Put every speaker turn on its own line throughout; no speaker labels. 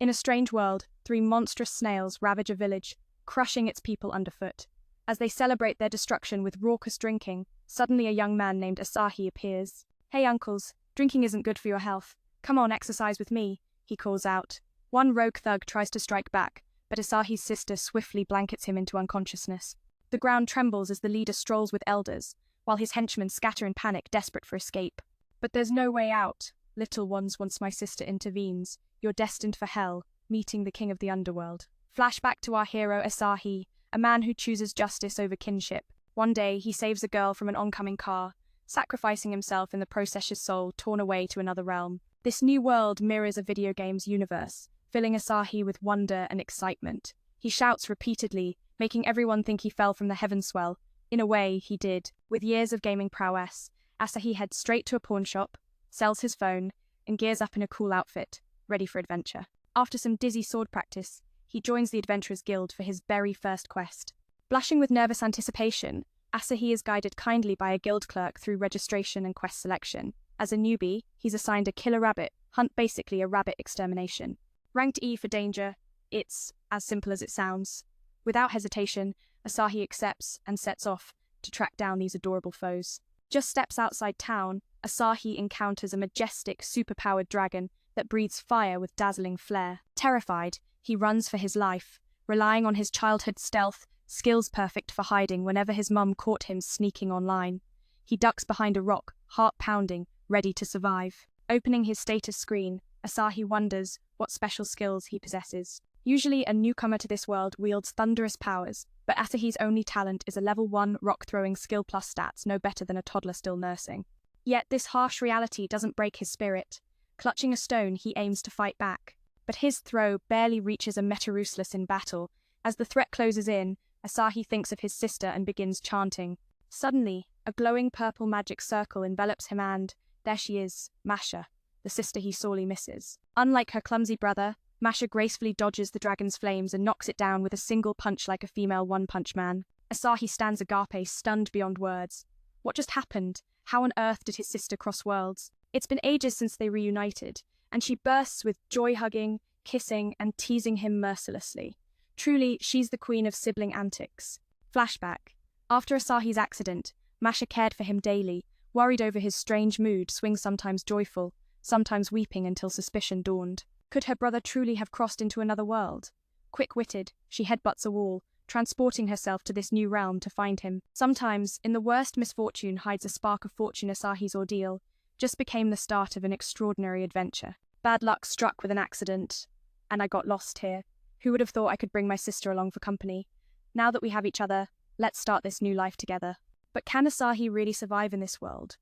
In a strange world, 3 monstrous snails ravage a village, crushing its people underfoot. As they celebrate their destruction with raucous drinking, suddenly a young man named Asahi appears. "Hey uncles, drinking isn't good for your health. Come on, exercise with me," he calls out. One rogue thug tries to strike back, but Asahi's sister swiftly blankets him into unconsciousness. The ground trembles as the leader strolls with elders, while his henchmen scatter in panic, desperate for escape. "But there's no way out. Little ones, once my sister intervenes, you're destined for hell, meeting the king of the underworld." Flashback to our hero Asahi, a man who chooses justice over kinship. One day, he saves a girl from an oncoming car, sacrificing himself in the process's soul torn away to another realm. This new world mirrors a video game's universe, filling Asahi with wonder and excitement. He shouts repeatedly, making everyone think he fell from the heavenswell. In a way, he did. With years of gaming prowess, Asahi heads straight to a pawn shop, sells his phone, and gears up in a cool outfit, ready for adventure. After some dizzy sword practice, he joins the Adventurers Guild for his very first quest. Blushing with nervous anticipation, Asahi is guided kindly by a guild clerk through registration and quest selection. As a newbie, he's assigned a killer rabbit hunt, basically a rabbit extermination. Ranked E for danger, it's as simple as it sounds. Without hesitation, Asahi accepts and sets off to track down these adorable foes. Just steps outside town, Asahi encounters a majestic, superpowered dragon that breathes fire with dazzling flair. Terrified, he runs for his life, relying on his childhood stealth, skills perfect for hiding whenever his mum caught him sneaking online. He ducks behind a rock, heart pounding, ready to survive. Opening his status screen, Asahi wonders what special skills he possesses. Usually a newcomer to this world wields thunderous powers, but Asahi's only talent is a level 1 rock-throwing skill plus stats, no better than a toddler still nursing. Yet this harsh reality doesn't break his spirit. Clutching a stone, he aims to fight back. But his throw barely reaches a Metaruseless in battle. As the threat closes in, Asahi thinks of his sister and begins chanting. Suddenly, a glowing purple magic circle envelops him and, there she is, Masha, the sister he sorely misses. Unlike her clumsy brother, Masha gracefully dodges the dragon's flames and knocks it down with a single punch like a female one-punch man. Asahi stands agape, stunned beyond words. What just happened? How on earth did his sister cross worlds? It's been ages since they reunited, and she bursts with joy-hugging, kissing, and teasing him mercilessly. Truly, she's the queen of sibling antics. Flashback. After Asahi's accident, Masha cared for him daily, worried over his strange mood, swings sometimes joyful, sometimes weeping until suspicion dawned. Could her brother truly have crossed into another world? Quick-witted, she headbutts a wall, transporting herself to this new realm to find him. Sometimes, in the worst misfortune hides a spark of fortune. Asahi's ordeal just became the start of an extraordinary adventure. Bad luck struck with an accident, and I got lost here. Who would have thought I could bring my sister along for company? Now that we have each other, let's start this new life together. But can Asahi really survive in this world?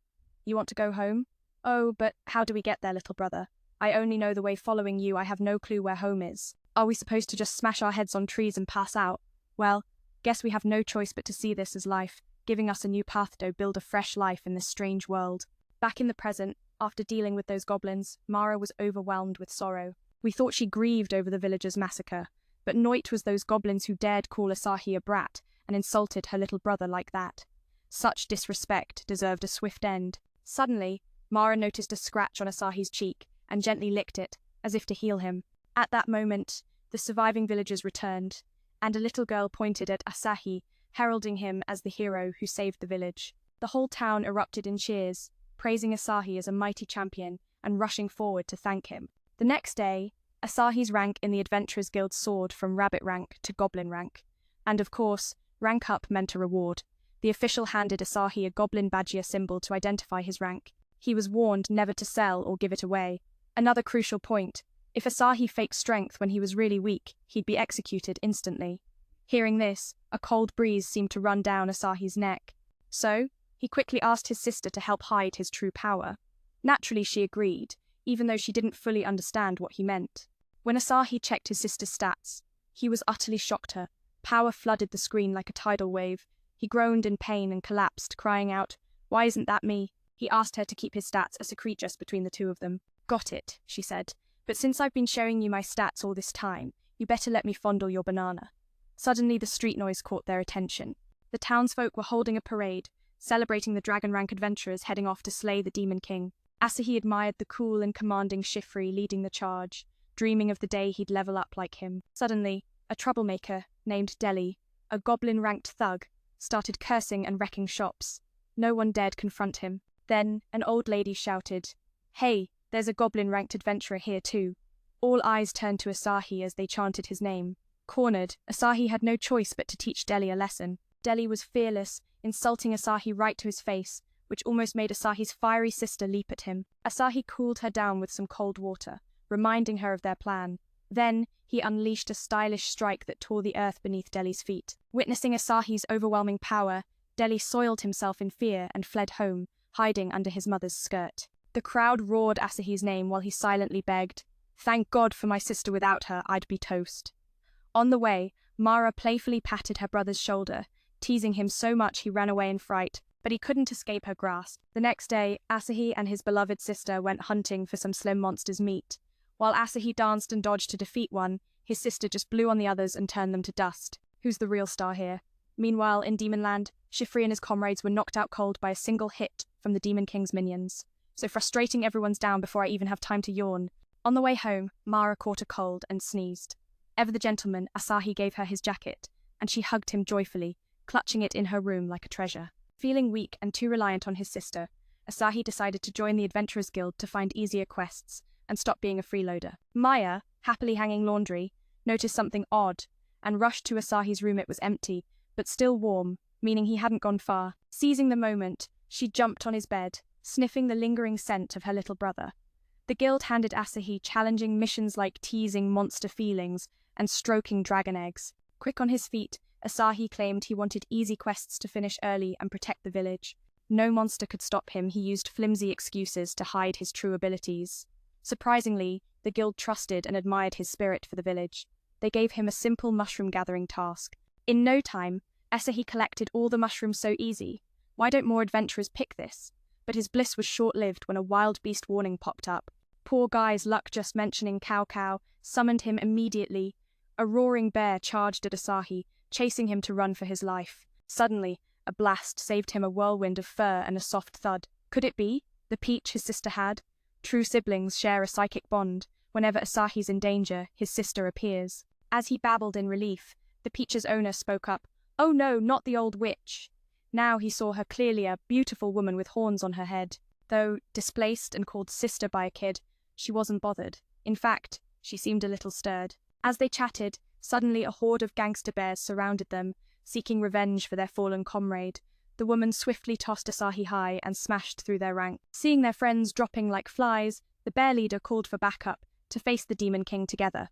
You want to go home? Oh, but how do we get there, little brother? I only know the way following you. I have no clue where home is. Are we supposed to just smash our heads on trees and pass out? Well, guess we have no choice but to see this as life, giving us a new path to build a fresh life in this strange world. Back in the present, after dealing with those goblins, Mara was overwhelmed with sorrow. We thought she grieved over the villagers' massacre, but Noit was those goblins who dared call Asahi a brat and insulted her little brother like that. Such disrespect deserved a swift end. Suddenly, Mara noticed a scratch on Asahi's cheek and gently licked it, as if to heal him. At that moment, the surviving villagers returned, and a little girl pointed at Asahi, heralding him as the hero who saved the village. The whole town erupted in cheers, praising Asahi as a mighty champion and rushing forward to thank him. The next day, Asahi's rank in the Adventurers Guild soared from rabbit rank to goblin rank. And of course, rank up meant a reward. The official handed Asahi a goblin badgia symbol to identify his rank. He was warned never to sell or give it away. Another crucial point: if Asahi faked strength when he was really weak, he'd be executed instantly. Hearing this, a cold breeze seemed to run down Asahi's neck. So, he quickly asked his sister to help hide his true power. Naturally, she agreed, even though she didn't fully understand what he meant. When Asahi checked his sister's stats, he was utterly shocked her. Power flooded the screen like a tidal wave. He groaned in pain and collapsed, crying out, "Why isn't that me?" He asked her to keep his stats a secret just between the two of them. "Got it," she said. "But since I've been showing you my stats all this time, you better let me fondle your banana." Suddenly, the street noise caught their attention. The townsfolk were holding a parade, celebrating the dragon rank adventurers heading off to slay the Demon King. Asahi admired the cool and commanding Shifri leading the charge, dreaming of the day he'd level up like him. Suddenly, a troublemaker named Deli, a goblin-ranked thug, started cursing and wrecking shops. No one dared confront him. Then, an old lady shouted, "Hey, there's a goblin-ranked adventurer here too." All eyes turned to Asahi as they chanted his name. Cornered, Asahi had no choice but to teach Deli a lesson. Deli was fearless, insulting Asahi right to his face, which almost made Asahi's fiery sister leap at him. Asahi cooled her down with some cold water, reminding her of their plan. Then, he unleashed a stylish strike that tore the earth beneath Deli's feet. Witnessing Asahi's overwhelming power, Deli soiled himself in fear and fled home, hiding under his mother's skirt. The crowd roared Asahi's name while he silently begged, "Thank God for my sister, without her, I'd be toast." On the way, Mara playfully patted her brother's shoulder, teasing him so much he ran away in fright, but he couldn't escape her grasp. The next day, Asahi and his beloved sister went hunting for some slim monster's meat. While Asahi danced and dodged to defeat one, his sister just blew on the others and turned them to dust. Who's the real star here? Meanwhile, in Demonland, Shifri and his comrades were knocked out cold by a single hit from the Demon King's minions. So frustrating, everyone's down before I even have time to yawn. On the way home, Mara caught a cold and sneezed. Ever the gentleman, Asahi gave her his jacket, and she hugged him joyfully, clutching it in her room like a treasure. Feeling weak and too reliant on his sister, Asahi decided to join the Adventurers Guild to find easier quests and stop being a freeloader. Maya, happily hanging laundry, noticed something odd and rushed to Asahi's room. It was empty, but still warm, meaning he hadn't gone far. Seizing the moment, she jumped on his bed, sniffing the lingering scent of her little brother. The guild handed Asahi challenging missions like teasing monster feelings and stroking dragon eggs. Quick on his feet, Asahi claimed he wanted easy quests to finish early and protect the village. No monster could stop him. He used flimsy excuses to hide his true abilities. Surprisingly, the guild trusted and admired his spirit for the village. They gave him a simple mushroom gathering task. In no time, Asahi collected all the mushrooms. So easy. Why don't more adventurers pick this? But his bliss was short-lived when a wild beast warning popped up. Poor guy's luck just mentioning Cow Cow summoned him immediately. A roaring bear charged at Asahi, chasing him to run for his life. Suddenly, a blast saved him, a whirlwind of fur and a soft thud. Could it be? The peach his sister had? True siblings share a psychic bond. Whenever Asahi's in danger, his sister appears. As he babbled in relief, the peach's owner spoke up. "Oh no, not the old witch." Now he saw her clearly, a beautiful woman with horns on her head. Though displaced and called sister by a kid, she wasn't bothered. In fact, she seemed a little stirred. As they chatted, suddenly a horde of gangster bears surrounded them, seeking revenge for their fallen comrade. The woman swiftly tossed Asahi high and smashed through their rank. Seeing their friends dropping like flies, the bear leader called for backup to face the Demon King together.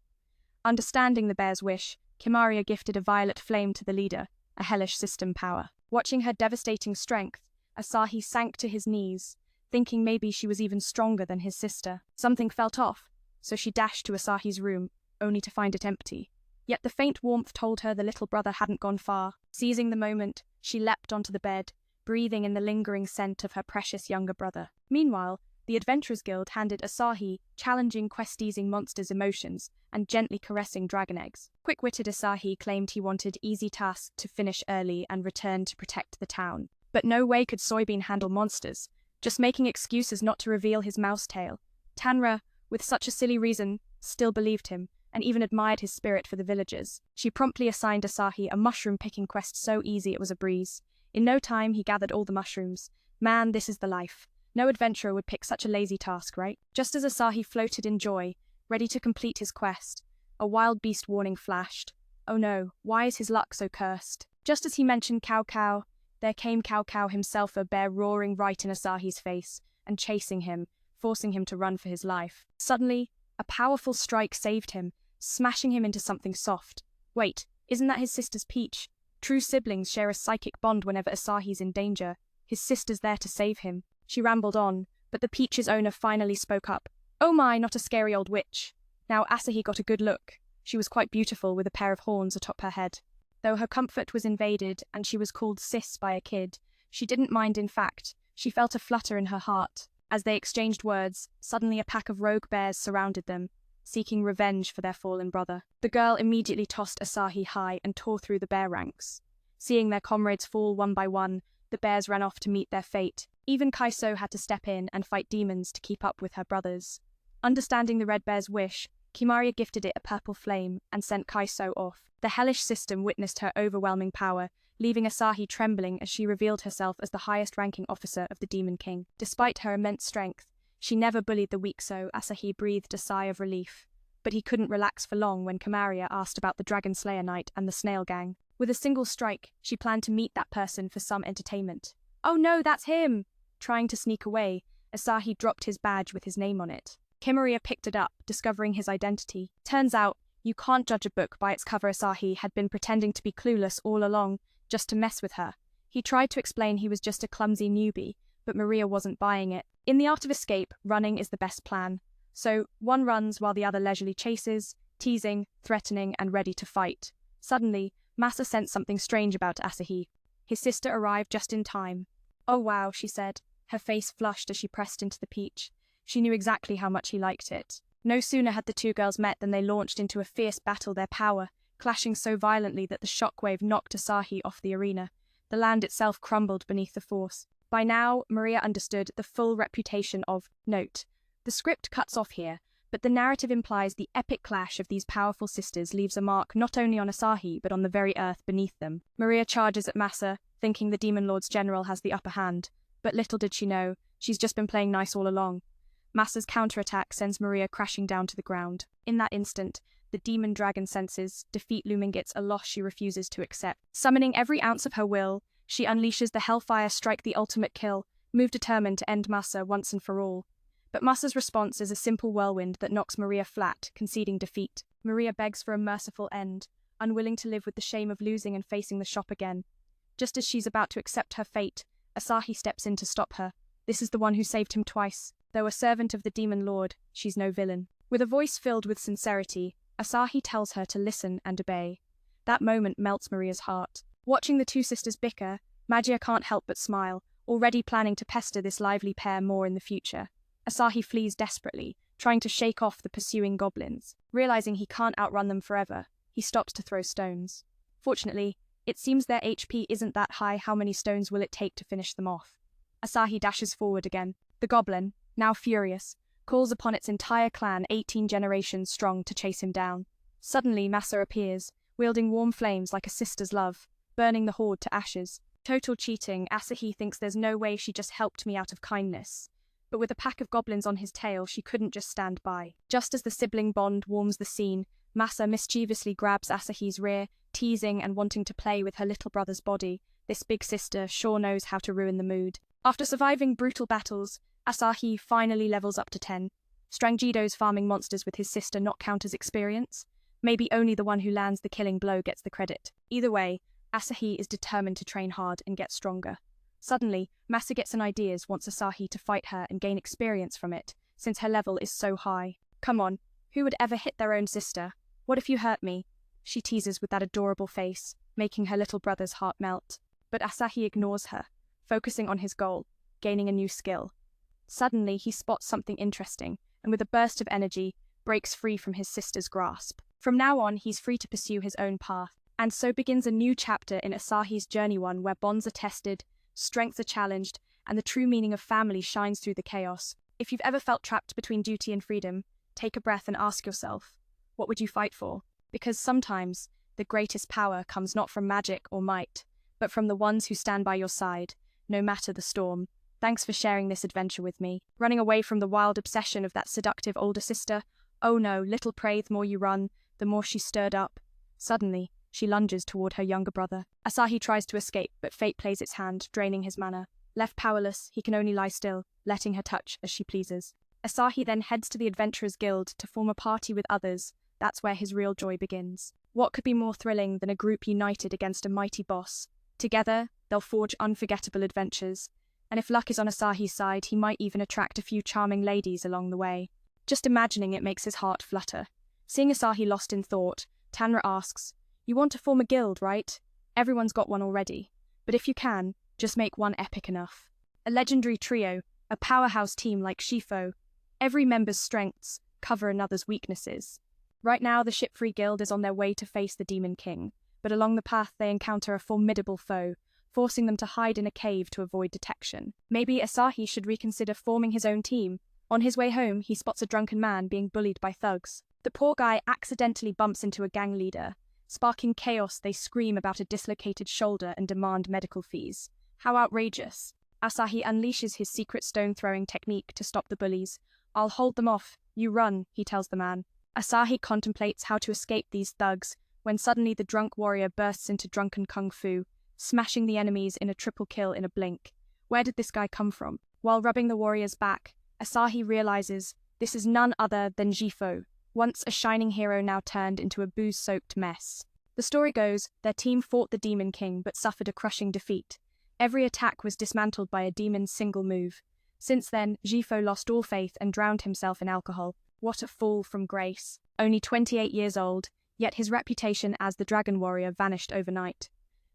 Understanding the bear's wish, Kimaria gifted a violet flame to the leader, a hellish system power. Watching her devastating strength, Asahi sank to his knees, thinking maybe she was even stronger than his sister. Something felt off, so she dashed to Asahi's room, only to find it empty. Yet the faint warmth told her the little brother hadn't gone far. Seizing the moment, she leapt onto the bed, breathing in the lingering scent of her precious younger brother. Meanwhile, the Adventurers Guild handed Asahi challenging quest-easing monsters' emotions and gently caressing dragon eggs. Quick-witted Asahi claimed he wanted easy tasks to finish early and return to protect the town. But no way could Soybean handle monsters, just making excuses not to reveal his mouse tail. Tanra, with such a silly reason, still believed him, and even admired his spirit for the villagers. She promptly assigned Asahi a mushroom-picking quest so easy it was a breeze. In no time, he gathered all the mushrooms. Man, this is the life. No adventurer would pick such a lazy task, right? Just as Asahi floated in joy, ready to complete his quest, a wild beast warning flashed. Oh no, why is his luck so cursed? Just as he mentioned Cow Cow, there came Cow Cow himself, a bear roaring right in Asahi's face and chasing him, forcing him to run for his life. Suddenly, a powerful strike saved him, smashing him into something soft. Wait, isn't that his sister's peach? True siblings share a psychic bond. Whenever Asahi's in danger, his sister's there to save him. She rambled on, but the peach's owner finally spoke up. "Oh my, not a scary old witch." Now Asahi got a good look. She was quite beautiful with a pair of horns atop her head. Though her comfort was invaded and she was called sis by a kid, she didn't mind. In fact, she felt a flutter in her heart. As they exchanged words, suddenly a pack of rogue bears surrounded them, seeking revenge for their fallen brother. The girl immediately tossed Asahi high and tore through the bear ranks. Seeing their comrades fall one by one, the bears ran off to meet their fate. Even Kaiso had to step in and fight demons to keep up with her brothers. Understanding the red bear's wish, Kimaria gifted it a purple flame and sent Kaiso off. The hellish system witnessed her overwhelming power, leaving Asahi trembling as she revealed herself as the highest-ranking officer of the Demon King. Despite her immense strength, she never bullied the weak, so Asahi breathed a sigh of relief. But he couldn't relax for long when Kimaria asked about the Dragon Slayer Knight and the Snail Gang. With a single strike, she planned to meet that person for some entertainment. "Oh no, that's him!" Trying to sneak away, Asahi dropped his badge with his name on it. Kimaria picked it up, discovering his identity. Turns out, you can't judge a book by its cover. Asahi had been pretending to be clueless all along, just to mess with her. He tried to explain he was just a clumsy newbie, but Maria wasn't buying it. In the art of escape, running is the best plan. So, one runs while the other leisurely chases, teasing, threatening, and ready to fight. Suddenly, Masa sensed something strange about Asahi. His sister arrived just in time. "Oh wow," she said, her face flushed as she pressed into the peach. She knew exactly how much he liked it. No sooner had the two girls met than they launched into a fierce battle, their power clashing so violently that the shockwave knocked Asahi off the arena. The land itself crumbled beneath the force. By now, Maria understood the full reputation of Note. The script cuts off here, but the narrative implies the epic clash of these powerful sisters leaves a mark not only on Asahi, but on the very earth beneath them. Maria charges at Masa, thinking the Demon Lord's general has the upper hand. But little did she know, she's just been playing nice all along. Masa's counterattack sends Maria crashing down to the ground. In that instant, the demon dragon senses defeat looming. It's a loss she refuses to accept. Summoning every ounce of her will, she unleashes the Hellfire Strike, the ultimate kill, move determined to end Masa once and for all. But Masa's response is a simple whirlwind that knocks Maria flat, conceding defeat. Maria begs for a merciful end, unwilling to live with the shame of losing and facing the shock again. Just as she's about to accept her fate, Asahi steps in to stop her. This is the one who saved him twice. Though a servant of the Demon Lord, she's no villain. With a voice filled with sincerity, Asahi tells her to listen and obey. That moment melts Maria's heart. Watching the two sisters bicker, Magia can't help but smile, already planning to pester this lively pair more in the future. Asahi flees desperately, trying to shake off the pursuing goblins. Realizing he can't outrun them forever, he stops to throw stones. Fortunately, it seems their HP isn't that high. How many stones will it take to finish them off? Asahi dashes forward again. The goblin, now furious, calls upon its entire clan, 18 generations strong, to chase him down. Suddenly, Masa appears, wielding warm flames like a sister's love, burning the horde to ashes. Total cheating. Asahi thinks there's no way she just helped me out of kindness. But with a pack of goblins on his tail, she couldn't just stand by. Just as the sibling bond warms the scene, Masa mischievously grabs Asahi's rear, teasing and wanting to play with her little brother's body. This big sister sure knows how to ruin the mood. After surviving brutal battles, Asahi finally levels up to 10. Strangido's farming monsters with his sister not count as experience. Maybe only the one who lands the killing blow gets the credit. Either way, Asahi is determined to train hard and get stronger. Suddenly, Masa gets an idea, wants Asahi to fight her and gain experience from it, since her level is so high. "Come on, who would ever hit their own sister? What if you hurt me?" she teases with that adorable face, making her little brother's heart melt. But Asahi ignores her, focusing on his goal, gaining a new skill. Suddenly, he spots something interesting, and with a burst of energy, breaks free from his sister's grasp. From now on, he's free to pursue his own path. And so begins a new chapter in Asahi's journey, one where bonds are tested, strengths are challenged, and the true meaning of family shines through the chaos. If you've ever felt trapped between duty and freedom, take a breath and ask yourself, what would you fight for? Because sometimes, the greatest power comes not from magic or might, but from the ones who stand by your side, no matter the storm. Thanks for sharing this adventure with me. Running away from the wild obsession of that seductive older sister? Oh no, little prey, the more you run, the more she's stirred up. Suddenly, she lunges toward her younger brother. Asahi tries to escape, but fate plays its hand, draining his mana. Left powerless, he can only lie still, letting her touch as she pleases. Asahi then heads to the Adventurers Guild to form a party with others. That's where his real joy begins. What could be more thrilling than a group united against a mighty boss? Together, they'll forge unforgettable adventures. And if luck is on Asahi's side, he might even attract a few charming ladies along the way. Just imagining it makes his heart flutter. Seeing Asahi lost in thought, Tanra asks, "You want to form a guild, right? Everyone's got one already. But if you can, just make one epic enough. A legendary trio, a powerhouse team like Shifo. Every member's strengths cover another's weaknesses." Right now, the Shipfree Guild is on their way to face the Demon King, but along the path they encounter a formidable foe, forcing them to hide in a cave to avoid detection. Maybe Asahi should reconsider forming his own team. On his way home, he spots a drunken man being bullied by thugs. The poor guy accidentally bumps into a gang leader. Sparking chaos, they scream about a dislocated shoulder and demand medical fees. How outrageous. Asahi unleashes his secret stone-throwing technique to stop the bullies. "I'll hold them off. You run," he tells the man. Asahi contemplates how to escape these thugs when suddenly the drunk warrior bursts into drunken kung fu, smashing the enemies in a triple kill in a blink. Where did this guy come from? While rubbing the warrior's back, Asahi realizes this is none other than Jifo, once a shining hero now turned into a booze-soaked mess. The story goes, their team fought the Demon King but suffered a crushing defeat. Every attack was dismantled by a demon's single move. Since then, Jifo lost all faith and drowned himself in alcohol. What a fall from grace. Only 28 years old, yet his reputation as the Dragon Warrior vanished overnight.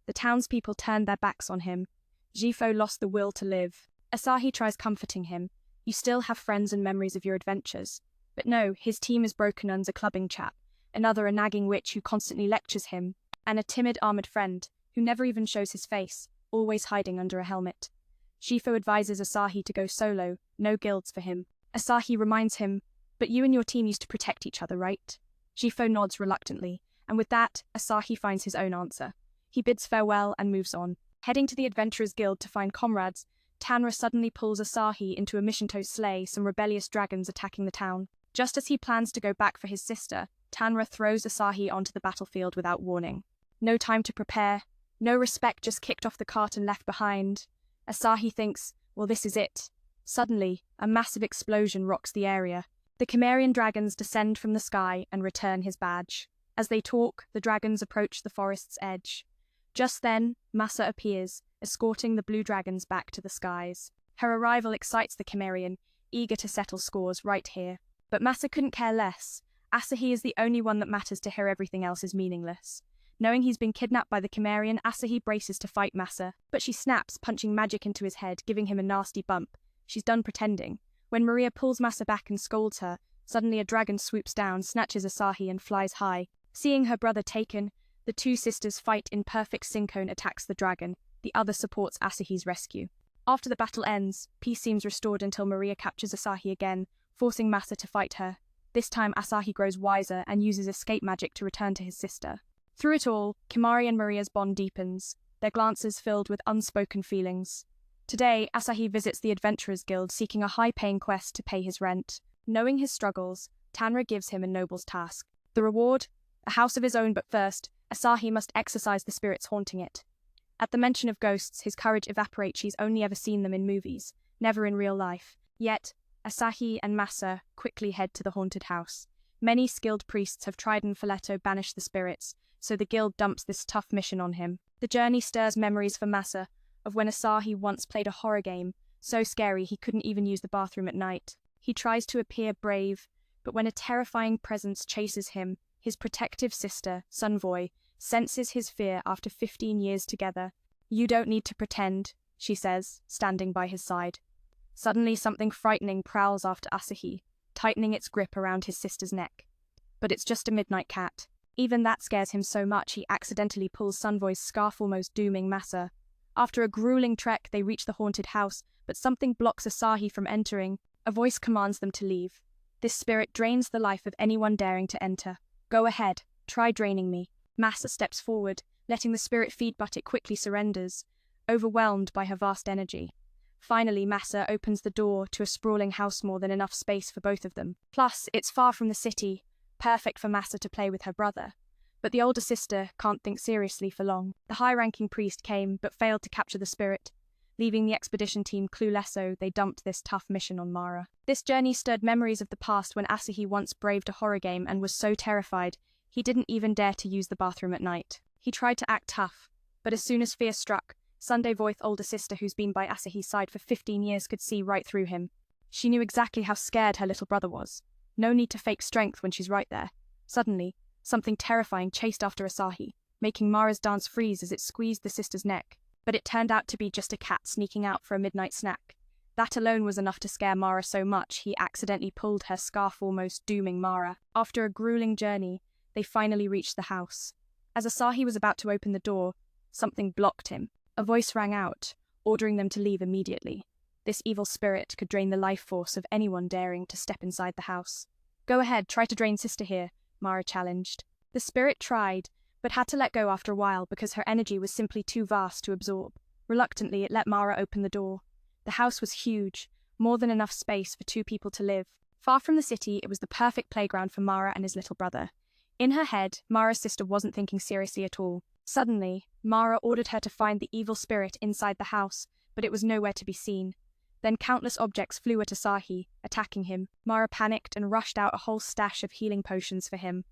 The townspeople turned their backs on him. Jifo lost the will to live. Asahi tries comforting him. "You still have friends and memories of your adventures." But no, his team is broken under a clubbing chap, another a nagging witch who constantly lectures him, and a timid armored friend who never even shows his face, always hiding under a helmet. Jifo advises Asahi to go solo, no guilds for him. Asahi reminds him, "But you and your team used to protect each other, right?" Jifo nods reluctantly, and with that, Asahi finds his own answer. He bids farewell and moves on. Heading to the Adventurers Guild to find comrades, Tanra suddenly pulls Asahi into a mission to slay some rebellious dragons attacking the town. Just as he plans to go back for his sister, Tanra throws Asahi onto the battlefield without warning. No time to prepare, no respect, just kicked off the cart and left behind. Asahi thinks, well, this is it. Suddenly, a massive explosion rocks the area. The Cimmerian dragons descend from the sky and return his badge. As they talk, the dragons approach the forest's edge. Just then, Masa appears, escorting the blue dragons back to the skies. Her arrival excites the Cimmerian, eager to settle scores right here. But Masa couldn't care less. Asahi is the only one that matters to her, everything else is meaningless. Knowing he's been kidnapped by the Cimmerian, Asahi braces to fight Masa, but she snaps, punching magic into his head, giving him a nasty bump. She's done pretending. When Maria pulls Masa back and scolds her, suddenly a dragon swoops down, snatches Asahi and flies high. Seeing her brother taken, the two sisters fight in perfect synchrone, attacks the dragon. The other supports Asahi's rescue. After the battle ends, peace seems restored until Maria captures Asahi again, forcing Masa to fight her. This time Asahi grows wiser and uses escape magic to return to his sister. Through it all, Kimari and Maria's bond deepens, their glances filled with unspoken feelings. Today, Asahi visits the Adventurers Guild seeking a high-paying quest to pay his rent. Knowing his struggles, Tanra gives him a noble's task. The reward? A house of his own, but first, Asahi must exorcise the spirits haunting it. At the mention of ghosts, his courage evaporates. She's only ever seen them in movies, never in real life. Yet, Asahi and Masa quickly head to the haunted house. Many skilled priests have tried and Folletto banish the spirits, so the guild dumps this tough mission on him. The journey stirs memories for Masa of when Asahi once played a horror game, so scary he couldn't even use the bathroom at night. He tries to appear brave, but when a terrifying presence chases him, his protective sister, Sunvoy, senses his fear after 15 years together. "You don't need to pretend," she says, standing by his side. Suddenly something frightening prowls after Asahi, tightening its grip around his sister's neck. But it's just a midnight cat. Even that scares him so much he accidentally pulls Sunvoy's scarf, almost dooming Masa. After a grueling trek, they reach the haunted house, but something blocks Asahi from entering. A voice commands them to leave. This spirit drains the life of anyone daring to enter. "Go ahead, try draining me." Masa steps forward, letting the spirit feed, but it quickly surrenders, overwhelmed by her vast energy. Finally, Masa opens the door to a sprawling house, more than enough space for both of them. Plus, it's far from the city, perfect for Masa to play with her brother. But the older sister can't think seriously for long. The high-ranking priest came, but failed to capture the spirit. Leaving the expedition team clueless, so they dumped this tough mission on Mara. This journey stirred memories of the past when Asahi once braved a horror game and was so terrified, he didn't even dare to use the bathroom at night. He tried to act tough, but as soon as fear struck, Sunday Voith's older sister, who's been by Asahi's side for 15 years, could see right through him. She knew exactly how scared her little brother was. No need to fake strength when she's right there. Suddenly, something terrifying chased after Asahi, making Mara's dance freeze as it squeezed the sister's neck. But it turned out to be just a cat sneaking out for a midnight snack. That alone was enough to scare Mara so much he accidentally pulled her scarf, almost dooming Mara. After a grueling journey, they finally reached the house. As Asahi was about to open the door, something blocked him. A voice rang out, ordering them to leave immediately. This evil spirit could drain the life force of anyone daring to step inside the house. Go ahead, try to drain sister here, Mara challenged. The spirit tried, but had to let go after a while because her energy was simply too vast to absorb. Reluctantly, it let Mara open the door. The house was huge, more than enough space for 2 people to live. Far from the city, it was the perfect playground for Mara and his little brother. In her head, Mara's sister wasn't thinking seriously at all. Suddenly, Mara ordered her to find the evil spirit inside the house, but it was nowhere to be seen. Then countless objects flew at Asahi, attacking him. Mara panicked and rushed out a whole stash of healing potions for him.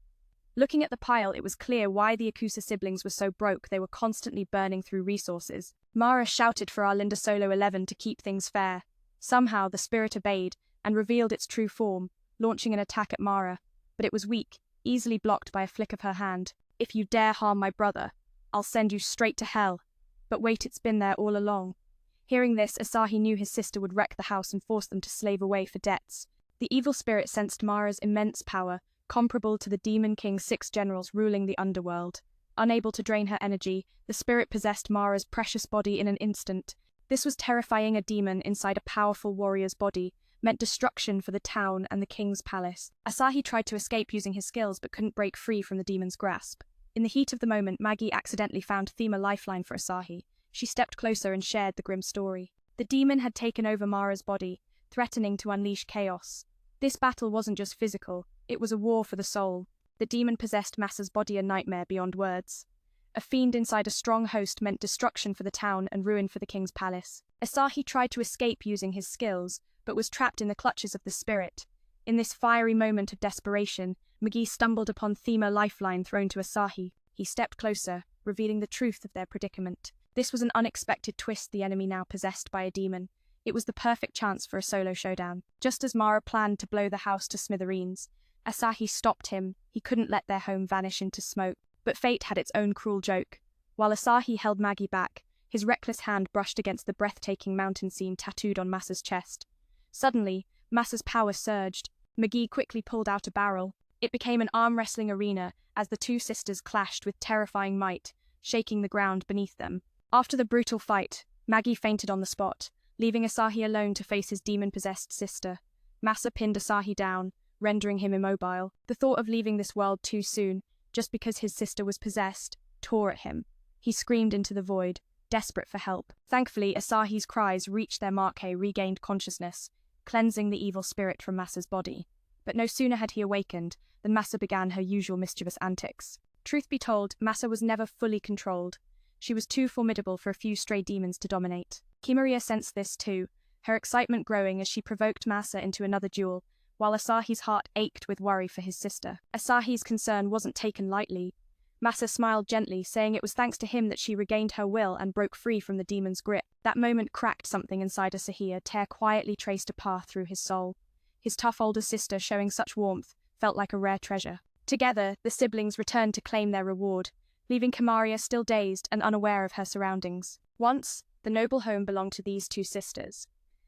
Looking at the pile, it was clear why the Akusa siblings were so broke. They were constantly burning through resources. Mara shouted for our Linda Solo 11 to keep things fair. Somehow, the spirit obeyed and revealed its true form, launching an attack at Mara. But it was weak, easily blocked by a flick of her hand. If you dare harm my brother, I'll send you straight to hell. But wait, it's been there all along. Hearing this, Asahi knew his sister would wreck the house and force them to slave away for debts. The evil spirit sensed Mara's immense power, comparable to the Demon King's 6 generals ruling the underworld. Unable to drain her energy, the spirit possessed Mara's precious body in an instant. This was terrifying. A demon inside a powerful warrior's body meant destruction for the town and the king's palace. Asahi tried to escape using his skills but couldn't break free from the demon's grasp. In the heat of the moment, Maggie accidentally found Thema lifeline for Asahi. She stepped closer and shared the grim story. The demon had taken over Mara's body, threatening to unleash chaos. This battle wasn't just physical, it was a war for the soul. The demon possessed Masa's body, a nightmare beyond words. A fiend inside a strong host meant destruction for the town and ruin for the king's palace. Asahi tried to escape using his skills, but was trapped in the clutches of the spirit. In this fiery moment of desperation, McGee stumbled upon Thema lifeline thrown to Asahi. He stepped closer, revealing the truth of their predicament. This was an unexpected twist, the enemy now possessed by a demon. It was the perfect chance for a solo showdown. Just as Mara planned to blow the house to smithereens, Asahi stopped him. He couldn't let their home vanish into smoke. But fate had its own cruel joke. While Asahi held Maggie back, his reckless hand brushed against the breathtaking mountain scene tattooed on Masa's chest. Suddenly, Masa's power surged. McGee quickly pulled out a barrel. It became an arm-wrestling arena as the 2 sisters clashed with terrifying might, shaking the ground beneath them. After the brutal fight, Maggie fainted on the spot, leaving Asahi alone to face his demon-possessed sister. Masa pinned Asahi down, rendering him immobile. The thought of leaving this world too soon, just because his sister was possessed, tore at him. He screamed into the void, desperate for help. Thankfully, Asahi's cries reached their marque, regained consciousness, cleansing the evil spirit from Masa's body. But no sooner had he awakened than Masa began her usual mischievous antics. Truth be told, Masa was never fully controlled. She was too formidable for a few stray demons to dominate. Kimaria sensed this too, her excitement growing as she provoked Masa into another duel, while Asahi's heart ached with worry for his sister. Asahi's concern wasn't taken lightly. Masa smiled gently, saying it was thanks to him that she regained her will and broke free from the demon's grip. That moment cracked something inside Asahi. A tear quietly traced a path through his soul. His tough older sister, showing such warmth, felt like a rare treasure. Together, the siblings returned to claim their reward, leaving Kimaria still dazed and unaware of her surroundings. Once, the noble home belonged to these 2 sisters.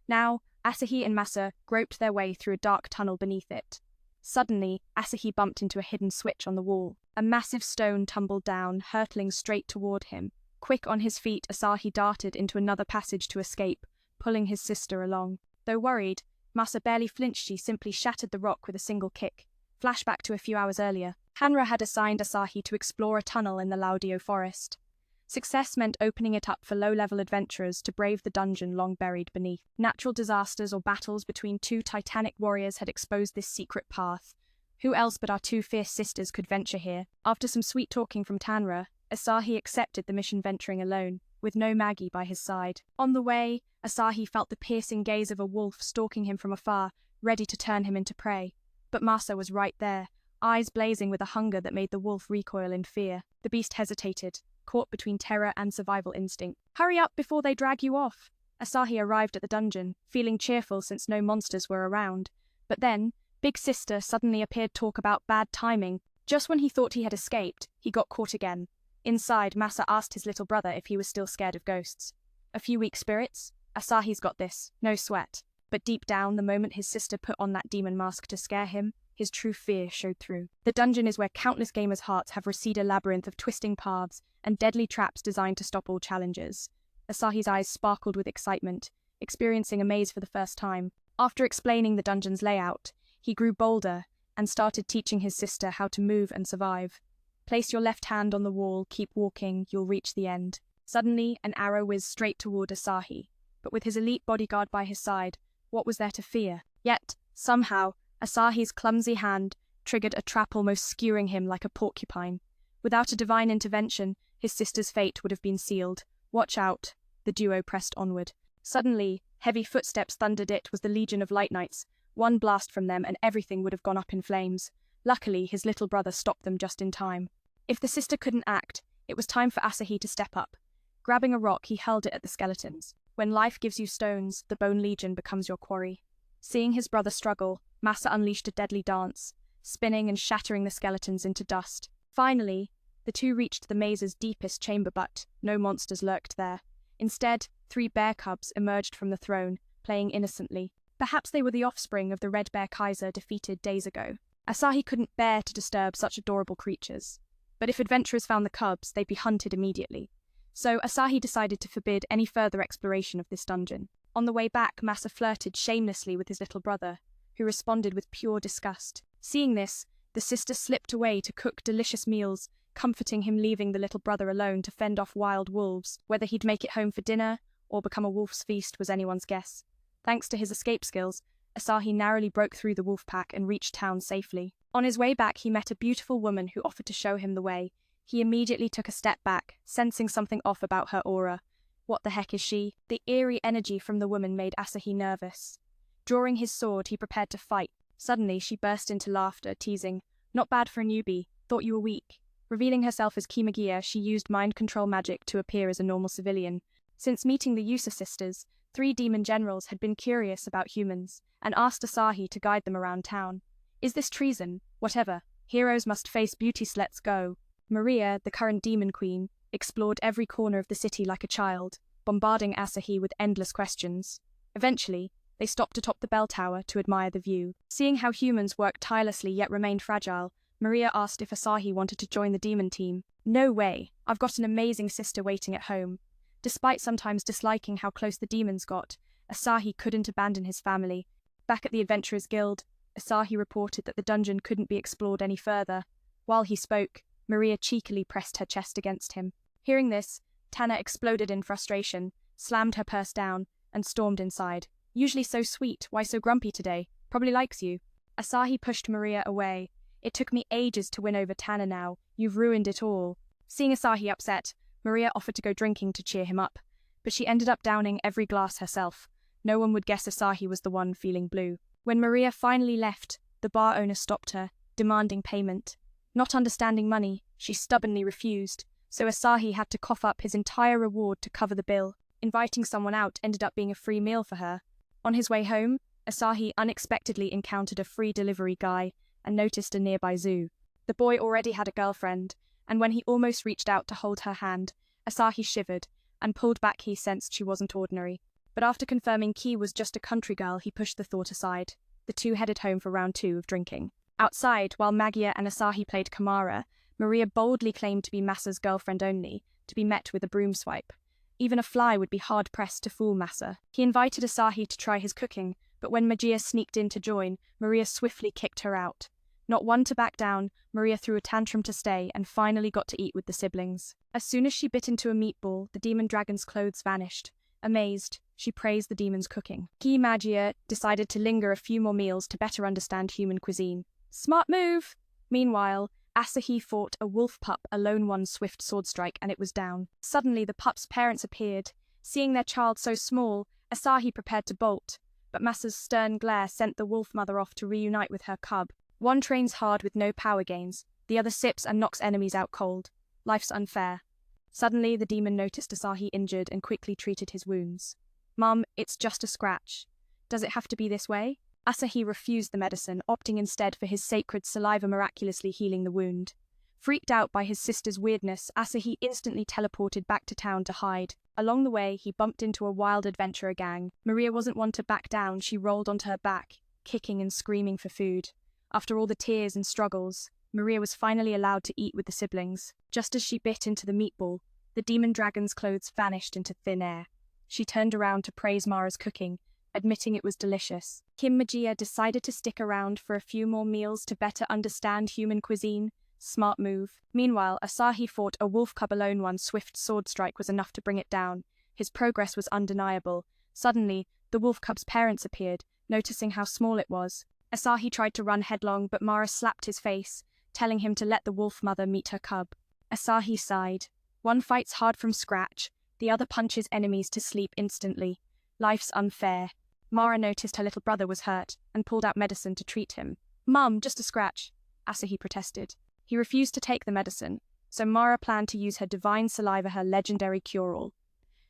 Now, Asahi and Masa groped their way through a dark tunnel beneath it. Suddenly, Asahi bumped into a hidden switch on the wall. A massive stone tumbled down, hurtling straight toward him. Quick on his feet, Asahi darted into another passage to escape, pulling his sister along. Though worried, Masa barely flinched. She simply shattered the rock with a single kick. Flashback to a few hours earlier. Hanra had assigned Asahi to explore a tunnel in the Laudio forest. Success meant opening it up for low-level adventurers to brave the dungeon long buried beneath. Natural disasters or battles between 2 titanic warriors had exposed this secret path. Who else but our 2 fierce sisters could venture here? After some sweet talking from Tanra, Asahi accepted the mission, venturing alone, with no Maggie by his side. On the way, Asahi felt the piercing gaze of a wolf stalking him from afar, ready to turn him into prey. But Masa was right there, eyes blazing with a hunger that made the wolf recoil in fear. The beast hesitated, caught between terror and survival instinct. Hurry up before they drag you off! Asahi arrived at the dungeon, feeling cheerful since no monsters were around. But then, Big Sister suddenly appeared. Talk about bad timing. Just when he thought he had escaped, he got caught again. Inside, Masa asked his little brother if he was still scared of ghosts. A few weak spirits? Asahi's got this, no sweat. But deep down, the moment his sister put on that demon mask to scare him, his true fear showed through. The dungeon is where countless gamers' hearts have received a labyrinth of twisting paths and deadly traps designed to stop all challengers. Asahi's eyes sparkled with excitement, experiencing a maze for the first time. After explaining the dungeon's layout, he grew bolder, and started teaching his sister how to move and survive. Place your left hand on the wall, keep walking, you'll reach the end. Suddenly, an arrow whizzed straight toward Asahi, but with his elite bodyguard by his side, what was there to fear? Yet, somehow, Asahi's clumsy hand triggered a trap almost skewering him like a porcupine. Without a divine intervention, his sister's fate would have been sealed. Watch out, the duo pressed onward. Suddenly, heavy footsteps thundered. It was the Legion of Light Knights. One blast from them and everything would have gone up in flames. Luckily, his little brother stopped them just in time. If the sister couldn't act, it was time for Asahi to step up. Grabbing a rock, he hurled it at the skeletons. When life gives you stones, the Bone Legion becomes your quarry. Seeing his brother struggle, Masa unleashed a deadly dance, spinning and shattering the skeletons into dust. Finally, the two reached the maze's deepest chamber, but no monsters lurked there. Instead, 3 bear cubs emerged from the throne, playing innocently. Perhaps they were the offspring of the Red Bear Kaiser defeated days ago. Asahi couldn't bear to disturb such adorable creatures. But if adventurers found the cubs, they'd be hunted immediately. So Asahi decided to forbid any further exploration of this dungeon. On the way back, Masa flirted shamelessly with his little brother, who responded with pure disgust. Seeing this, the sister slipped away to cook delicious meals, comforting him, leaving the little brother alone to fend off wild wolves. Whether he'd make it home for dinner or become a wolf's feast was anyone's guess. Thanks to his escape skills, Asahi narrowly broke through the wolf pack and reached town safely. On his way back, he met a beautiful woman who offered to show him the way. He immediately took a step back, sensing something off about her aura. What the heck is she? The eerie energy from the woman made Asahi nervous. Drawing his sword, he prepared to fight. Suddenly, she burst into laughter, teasing, "Not bad for a newbie. Thought you were weak." Revealing herself as Kimagia, she used mind control magic to appear as a normal civilian. Since meeting the Yusa sisters, 3 demon generals had been curious about humans and asked Asahi to guide them around town. Is this treason? Whatever. Heroes must face beauties. Let's go. Maria, the current demon queen, explored every corner of the city like a child, bombarding Asahi with endless questions. Eventually, they stopped atop the bell tower to admire the view. Seeing how humans worked tirelessly yet remained fragile, Maria asked if Asahi wanted to join the demon team. "No way. I've got an amazing sister waiting at home." Despite sometimes disliking how close the demons got, Asahi couldn't abandon his family. Back at the Adventurers Guild, Asahi reported that the dungeon couldn't be explored any further. While he spoke, Maria cheekily pressed her chest against him. Hearing this, Tana exploded in frustration, slammed her purse down, and stormed inside. "Usually so sweet, why so grumpy today? Probably likes you." Asahi pushed Maria away. "It took me ages to win over Tana now. You've ruined it all." Seeing Asahi upset, Maria offered to go drinking to cheer him up, but she ended up downing every glass herself. No one would guess Asahi was the one feeling blue. When Maria finally left, the bar owner stopped her, demanding payment. Not understanding money, she stubbornly refused, so Asahi had to cough up his entire reward to cover the bill. Inviting someone out ended up being a free meal for her. On his way home, Asahi unexpectedly encountered a free delivery guy and noticed a nearby zoo. The boy already had a girlfriend, and when he almost reached out to hold her hand, Asahi shivered and pulled back. He sensed she wasn't ordinary. But after confirming Ki was just a country girl, he pushed the thought aside. The two headed home for round 2 of drinking. Outside, while Magia and Asahi played Kamara, Maria boldly claimed to be Masa's girlfriend only, to be met with a broom swipe. Even a fly would be hard-pressed to fool Masa. He invited Asahi to try his cooking, but when Magia sneaked in to join, Maria swiftly kicked her out. Not one to back down, Maria threw a tantrum to stay and finally got to eat with the siblings. As soon as she bit into a meatball, the demon dragon's clothes vanished. Amazed, she praised the demon's cooking. Ki Magia decided to linger a few more meals to better understand human cuisine. Smart move! Meanwhile, Asahi fought a wolf pup alone. One swift sword strike and it was down. Suddenly, the pup's parents appeared. Seeing their child so small, Asahi prepared to bolt, but Masa's stern glare sent the wolf mother off to reunite with her cub. One trains hard with no power gains, the other sips and knocks enemies out cold. Life's unfair. Suddenly, the demon noticed Asahi injured and quickly treated his wounds. "Mum, it's just a scratch. Does it have to be this way?" Asahi refused the medicine, opting instead for his sacred saliva miraculously healing the wound. Freaked out by his sister's weirdness, Asahi instantly teleported back to town to hide. Along the way, he bumped into a wild adventurer gang. Maria wasn't one to back down. She rolled onto her back, kicking and screaming for food. After all the tears and struggles, Maria was finally allowed to eat with the siblings. Just as she bit into the meatball, the demon dragon's clothes vanished into thin air. She turned around to praise Mara's cooking, admitting it was delicious. Kim Magia decided to stick around for a few more meals to better understand human cuisine. Smart move. Meanwhile, Asahi fought a wolf cub alone. One swift sword strike was enough to bring it down. His progress was undeniable. Suddenly, the wolf cub's parents appeared, noticing how small it was. Asahi tried to run headlong, but Mara slapped his face, telling him to let the wolf mother meet her cub. Asahi sighed. One fights hard from scratch, the other punches enemies to sleep instantly. Life's unfair. Mara noticed her little brother was hurt and pulled out medicine to treat him. Mum, just a scratch, Asahi protested. He refused to take the medicine, so Mara planned to use her divine saliva, her legendary cure-all.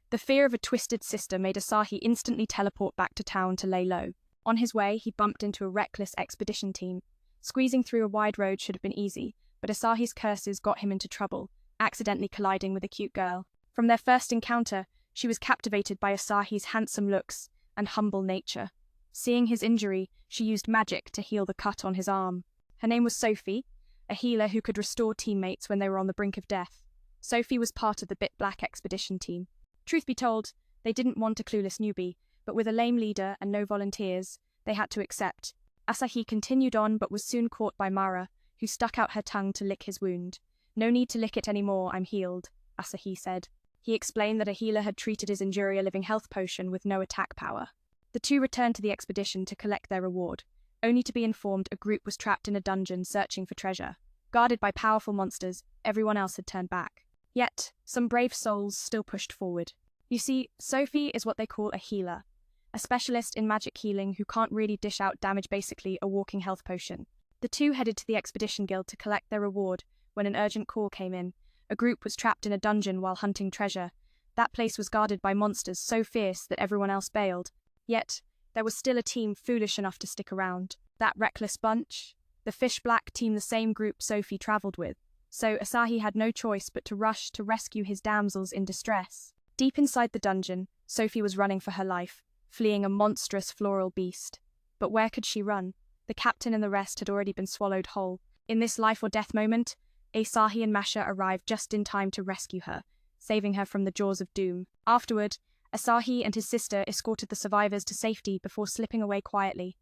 The fear of a twisted sister made Asahi instantly teleport back to town to lay low. On his way, he bumped into a reckless expedition team. Squeezing through a wide road should have been easy, but Asahi's curses got him into trouble, accidentally colliding with a cute girl. From their first encounter, she was captivated by Asahi's handsome looks and humble nature. Seeing his injury, she used magic to heal the cut on his arm. Her name was Sophie, a healer who could restore teammates when they were on the brink of death. Sophie was part of the Bit Black expedition team. Truth be told, they didn't want a clueless newbie, but with a lame leader and no volunteers, they had to accept. Asahi continued on but was soon caught by Mara, who stuck out her tongue to lick his wound. No need to lick it anymore, I'm healed, Asahi said. He explained that a healer had treated his injury, a living health potion with no attack power. The two returned to the expedition to collect their reward, only to be informed a group was trapped in a dungeon searching for treasure. Guarded by powerful monsters, everyone else had turned back. Yet, some brave souls still pushed forward. You see, Sophie is what they call a healer, a specialist in magic healing who can't really dish out damage, basically a walking health potion. The two headed to the Expedition Guild to collect their reward when an urgent call came in. A group was trapped in a dungeon while hunting treasure. That place was guarded by monsters so fierce that everyone else bailed. Yet, there was still a team foolish enough to stick around. That reckless bunch? The Fish Black team, the same group Sophie travelled with. So Asahi had no choice but to rush to rescue his damsels in distress. Deep inside the dungeon, Sophie was running for her life, fleeing a monstrous floral beast. But where could she run? The captain and the rest had already been swallowed whole. In this life-or-death moment, Asahi and Masha arrived just in time to rescue her, saving her from the jaws of doom. Afterward, Asahi and his sister escorted the survivors to safety before slipping away quietly.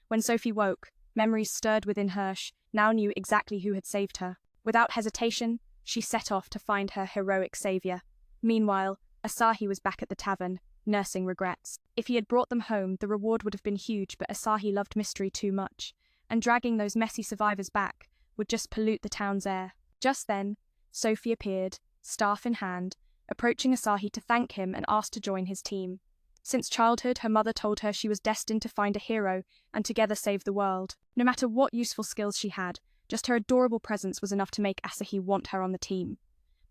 When Sophie woke, memories stirred within her. She now knew exactly who had saved her. Without hesitation, she set off to find her heroic savior. Meanwhile, Asahi was back at the tavern, nursing regrets. If he had brought them home, the reward would have been huge, but Asahi loved mystery too much, and dragging those messy survivors back would just pollute the town's air. Just then, Sophie appeared, staff in hand, approaching Asahi to thank him and ask to join his team. Since childhood, her mother told her she was destined to find a hero and together save the world. No matter what useful skills she had, just her adorable presence was enough to make Asahi want her on the team.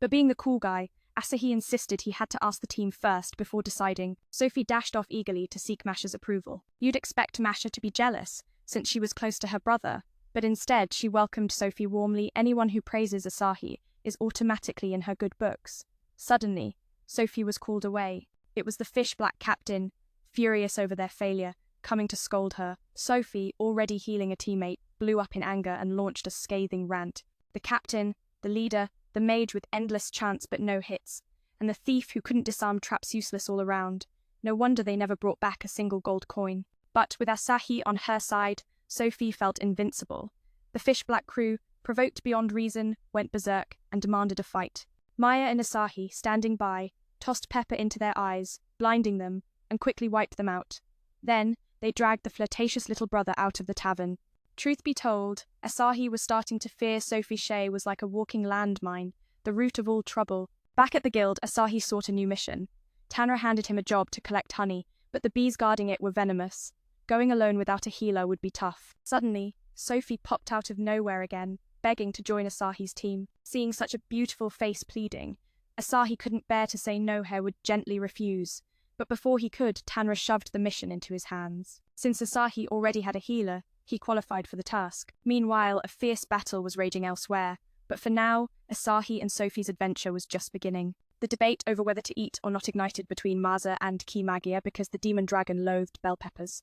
But being the cool guy, Asahi insisted he had to ask the team first before deciding. Sophie dashed off eagerly to seek Masha's approval. You'd expect Masha to be jealous, since she was close to her brother, but instead she welcomed Sophie warmly. Anyone who praises Asahi is automatically in her good books. Suddenly, Sophie was called away. It was the Fish Black captain, furious over their failure, coming to scold her. Sophie, already healing a teammate, blew up in anger and launched a scathing rant. The captain, the leader, the mage with endless chance but no hits, and the thief who couldn't disarm traps useless all around. No wonder they never brought back a single gold coin. But with Asahi on her side, Sophie felt invincible. The Fish Black crew, provoked beyond reason, went berserk and demanded a fight. Maya and Asahi, standing by, tossed pepper into their eyes, blinding them, and quickly wiped them out. Then, they dragged the flirtatious little brother out of the tavern. Truth be told, Asahi was starting to fear Sophie Shea was like a walking landmine, the root of all trouble. Back at the guild, Asahi sought a new mission. Tanra handed him a job to collect honey, but the bees guarding it were venomous. Going alone without a healer would be tough. Suddenly, Sophie popped out of nowhere again, begging to join Asahi's team. Seeing such a beautiful face pleading, Asahi couldn't bear to say no. He would gently refuse. But before he could, Tanra shoved the mission into his hands. Since Asahi already had a healer, he qualified for the task. Meanwhile, a fierce battle was raging elsewhere, but for now, Asahi and Sophie's adventure was just beginning. The debate over whether to eat or not ignited between Maza and Kimagia because the demon dragon loathed bell peppers.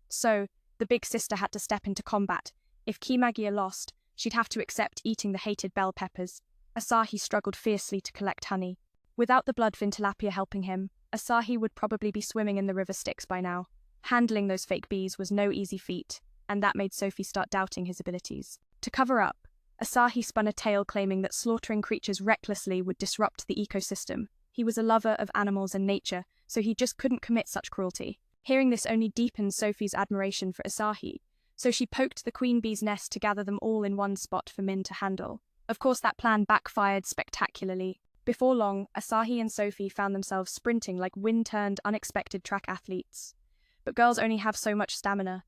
So, the big sister had to step into combat. If Kimagia lost, she'd have to accept eating the hated bell peppers. Asahi struggled fiercely to collect honey. Without the bloodfin tilapia helping him, Asahi would probably be swimming in the river Styx by now. Handling those fake bees was no easy feat, and that made Sophie start doubting his abilities. To cover up, Asahi spun a tale claiming that slaughtering creatures recklessly would disrupt the ecosystem. He was a lover of animals and nature, so he just couldn't commit such cruelty. Hearing this only deepened Sophie's admiration for Asahi, so she poked the queen bee's nest to gather them all in one spot for Min to handle. Of course, that plan backfired spectacularly. Before long, Asahi and Sophie found themselves sprinting like wind-turned, unexpected track athletes. But girls only have so much stamina,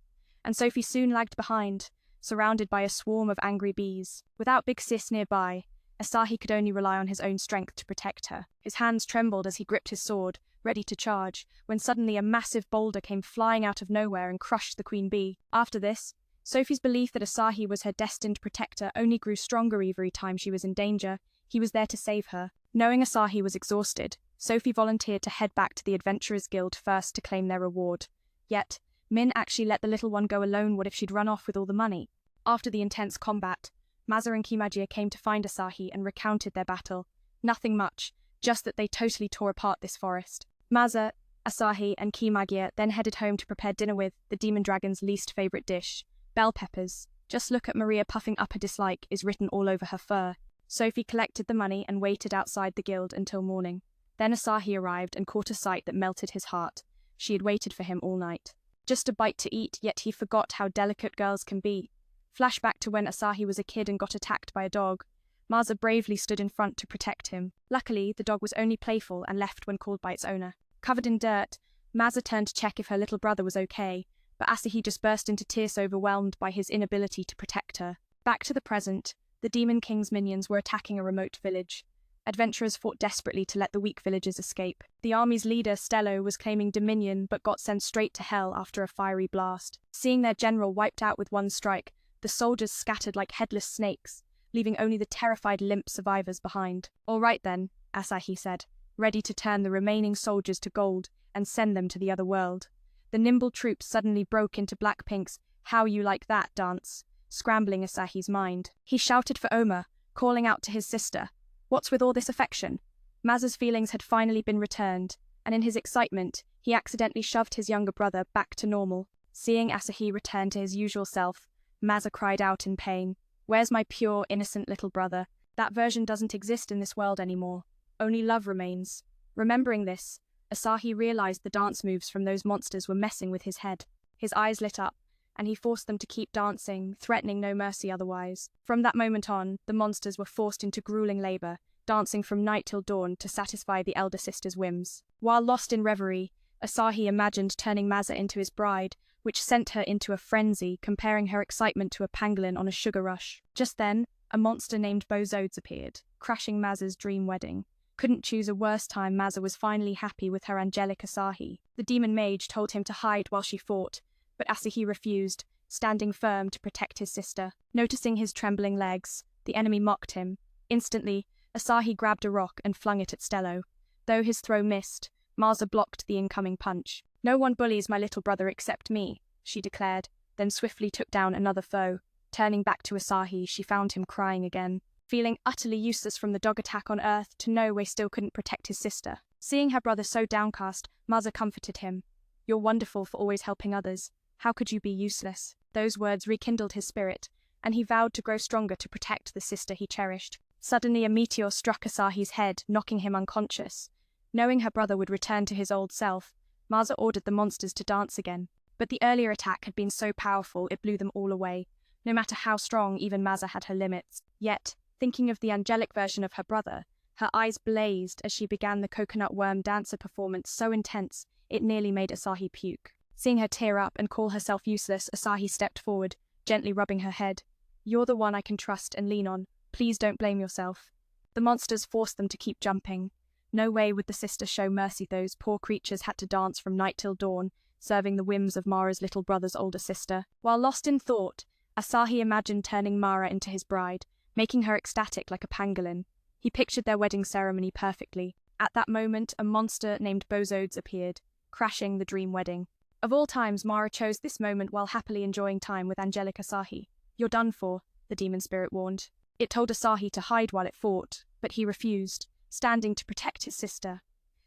and Sophie soon lagged behind, surrounded by a swarm of angry bees. Without Big Sis nearby, Asahi could only rely on his own strength to protect her. His hands trembled as he gripped his sword, ready to charge, when suddenly a massive boulder came flying out of nowhere and crushed the queen bee. After this, Sophie's belief that Asahi was her destined protector only grew stronger every time she was in danger. He was there to save her. Knowing Asahi was exhausted, Sophie volunteered to head back to the Adventurers Guild first to claim their reward. Yet, Min actually let the little one go alone. What if she'd run off with all the money? After the intense combat, Maza and Kimagia came to find Asahi and recounted their battle. Nothing much, just that they totally tore apart this forest. Maza, Asahi, and Kimagia then headed home to prepare dinner with the demon dragon's least favorite dish, bell peppers. Just look at Maria puffing up her dislike is written all over her fur. Sophie collected the money and waited outside the guild until morning. Then Asahi arrived and caught a sight that melted his heart. She had waited for him all night. Just a bite to eat, yet he forgot how delicate girls can be. Flashback to when Asahi was a kid and got attacked by a dog. Maza bravely stood in front to protect him. Luckily, the dog was only playful and left when called by its owner. Covered in dirt, Maza turned to check if her little brother was okay, but Asahi just burst into tears, overwhelmed by his inability to protect her. Back to the present, the Demon King's minions were attacking a remote village. Adventurers fought desperately to let the weak villagers escape. The army's leader, Stello, was claiming dominion but got sent straight to hell after a fiery blast. Seeing their general wiped out with one strike, the soldiers scattered like headless snakes, leaving only the terrified limp survivors behind. "All right then," Asahi said, ready to turn the remaining soldiers to gold and send them to the other world. The nimble troops suddenly broke into Blackpink's "How You Like That" dance, scrambling Asahi's mind. He shouted for Oma, calling out to his sister, "What's with all this affection?" Maza's feelings had finally been returned, and in his excitement, he accidentally shoved his younger brother back to normal. Seeing Asahi return to his usual self, Maza cried out in pain, "Where's my pure, innocent little brother? That version doesn't exist in this world anymore. Only love remains." Remembering this, Asahi realized the dance moves from those monsters were messing with his head. His eyes lit up, and he forced them to keep dancing, threatening no mercy otherwise. From that moment on, the monsters were forced into grueling labor, dancing from night till dawn to satisfy the elder sister's whims. While lost in reverie, Asahi imagined turning Maza into his bride, which sent her into a frenzy, comparing her excitement to a pangolin on a sugar rush. Just then, a monster named Bozodes appeared, crashing Maza's dream wedding. Couldn't choose a worse time. Maza was finally happy with her angelic Asahi. The demon mage told him to hide while she fought, but Asahi refused, standing firm to protect his sister. Noticing his trembling legs, the enemy mocked him. Instantly, Asahi grabbed a rock and flung it at Stello. Though his throw missed, Maza blocked the incoming punch. "No one bullies my little brother except me," she declared, then swiftly took down another foe. Turning back to Asahi, she found him crying again. Feeling utterly useless from the dog attack on Earth, to know he still couldn't protect his sister. Seeing her brother so downcast, Maza comforted him. "You're wonderful for always helping others. How could you be useless?" Those words rekindled his spirit, and he vowed to grow stronger to protect the sister he cherished. Suddenly a meteor struck Asahi's head, knocking him unconscious. Knowing her brother would return to his old self, Maza ordered the monsters to dance again. But the earlier attack had been so powerful it blew them all away. No matter how strong, even Maza had her limits. Yet, thinking of the angelic version of her brother, her eyes blazed as she began the coconut worm dancer performance so intense it nearly made Asahi puke. Seeing her tear up and call herself useless, Asahi stepped forward, gently rubbing her head. "You're the one I can trust and lean on. Please don't blame yourself." The monsters forced them to keep jumping. No way would the sister show mercy. Those poor creatures had to dance from night till dawn, serving the whims of Mara's little brother's older sister. While lost in thought, Asahi imagined turning Mara into his bride, making her ecstatic like a pangolin. He pictured their wedding ceremony perfectly. At that moment, a monster named Bozodes appeared, crashing the dream wedding. Of all times, Mara chose this moment while happily enjoying time with angelic Asahi. "You're done for," the demon spirit warned. It told Asahi to hide while it fought, but he refused, standing to protect his sister.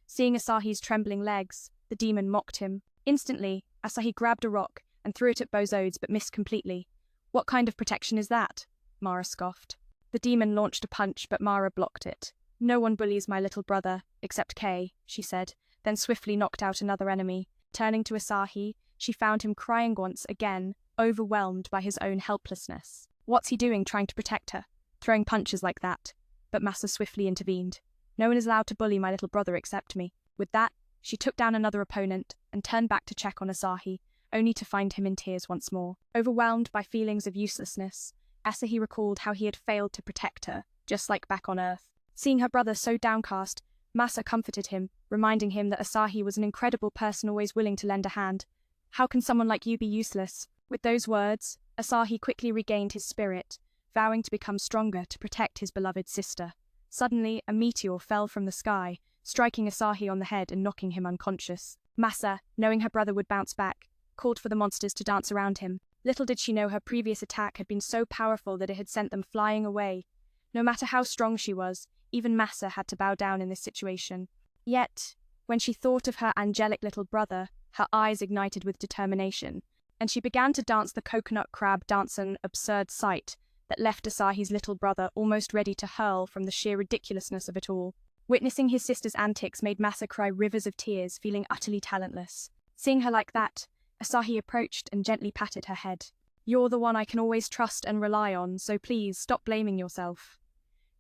Seeing Asahi's trembling legs, the demon mocked him. Instantly, Asahi grabbed a rock and threw it at Bozodes but missed completely. What kind of protection is that? Mara scoffed. The demon launched a punch, but Mara blocked it. No one bullies my little brother, except Kay, she said, then swiftly knocked out another enemy. Turning to Asahi, she found him crying once again, overwhelmed by his own helplessness. What's he doing trying to protect her? Throwing punches like that? But Masa swiftly intervened. No one is allowed to bully my little brother except me. With that, she took down another opponent and turned back to check on Asahi, only to find him in tears once more. Overwhelmed by feelings of uselessness, Asahi recalled how he had failed to protect her, just like back on Earth. Seeing her brother so downcast, Masa comforted him, reminding him that Asahi was an incredible person always willing to lend a hand. How can someone like you be useless? With those words, Asahi quickly regained his spirit, vowing to become stronger to protect his beloved sister. Suddenly, a meteor fell from the sky, striking Asahi on the head and knocking him unconscious. Masa, knowing her brother would bounce back, called for the monsters to dance around him. Little did she know her previous attack had been so powerful that it had sent them flying away. No matter how strong she was, even Masa had to bow down in this situation. Yet, when she thought of her angelic little brother, her eyes ignited with determination, and she began to dance the coconut crab dance, an absurd sight that left Asahi's little brother almost ready to hurl from the sheer ridiculousness of it all. Witnessing his sister's antics made Masa cry rivers of tears, feeling utterly talentless. Seeing her like that, Asahi approached and gently patted her head. You're the one I can always trust and rely on, so please stop blaming yourself.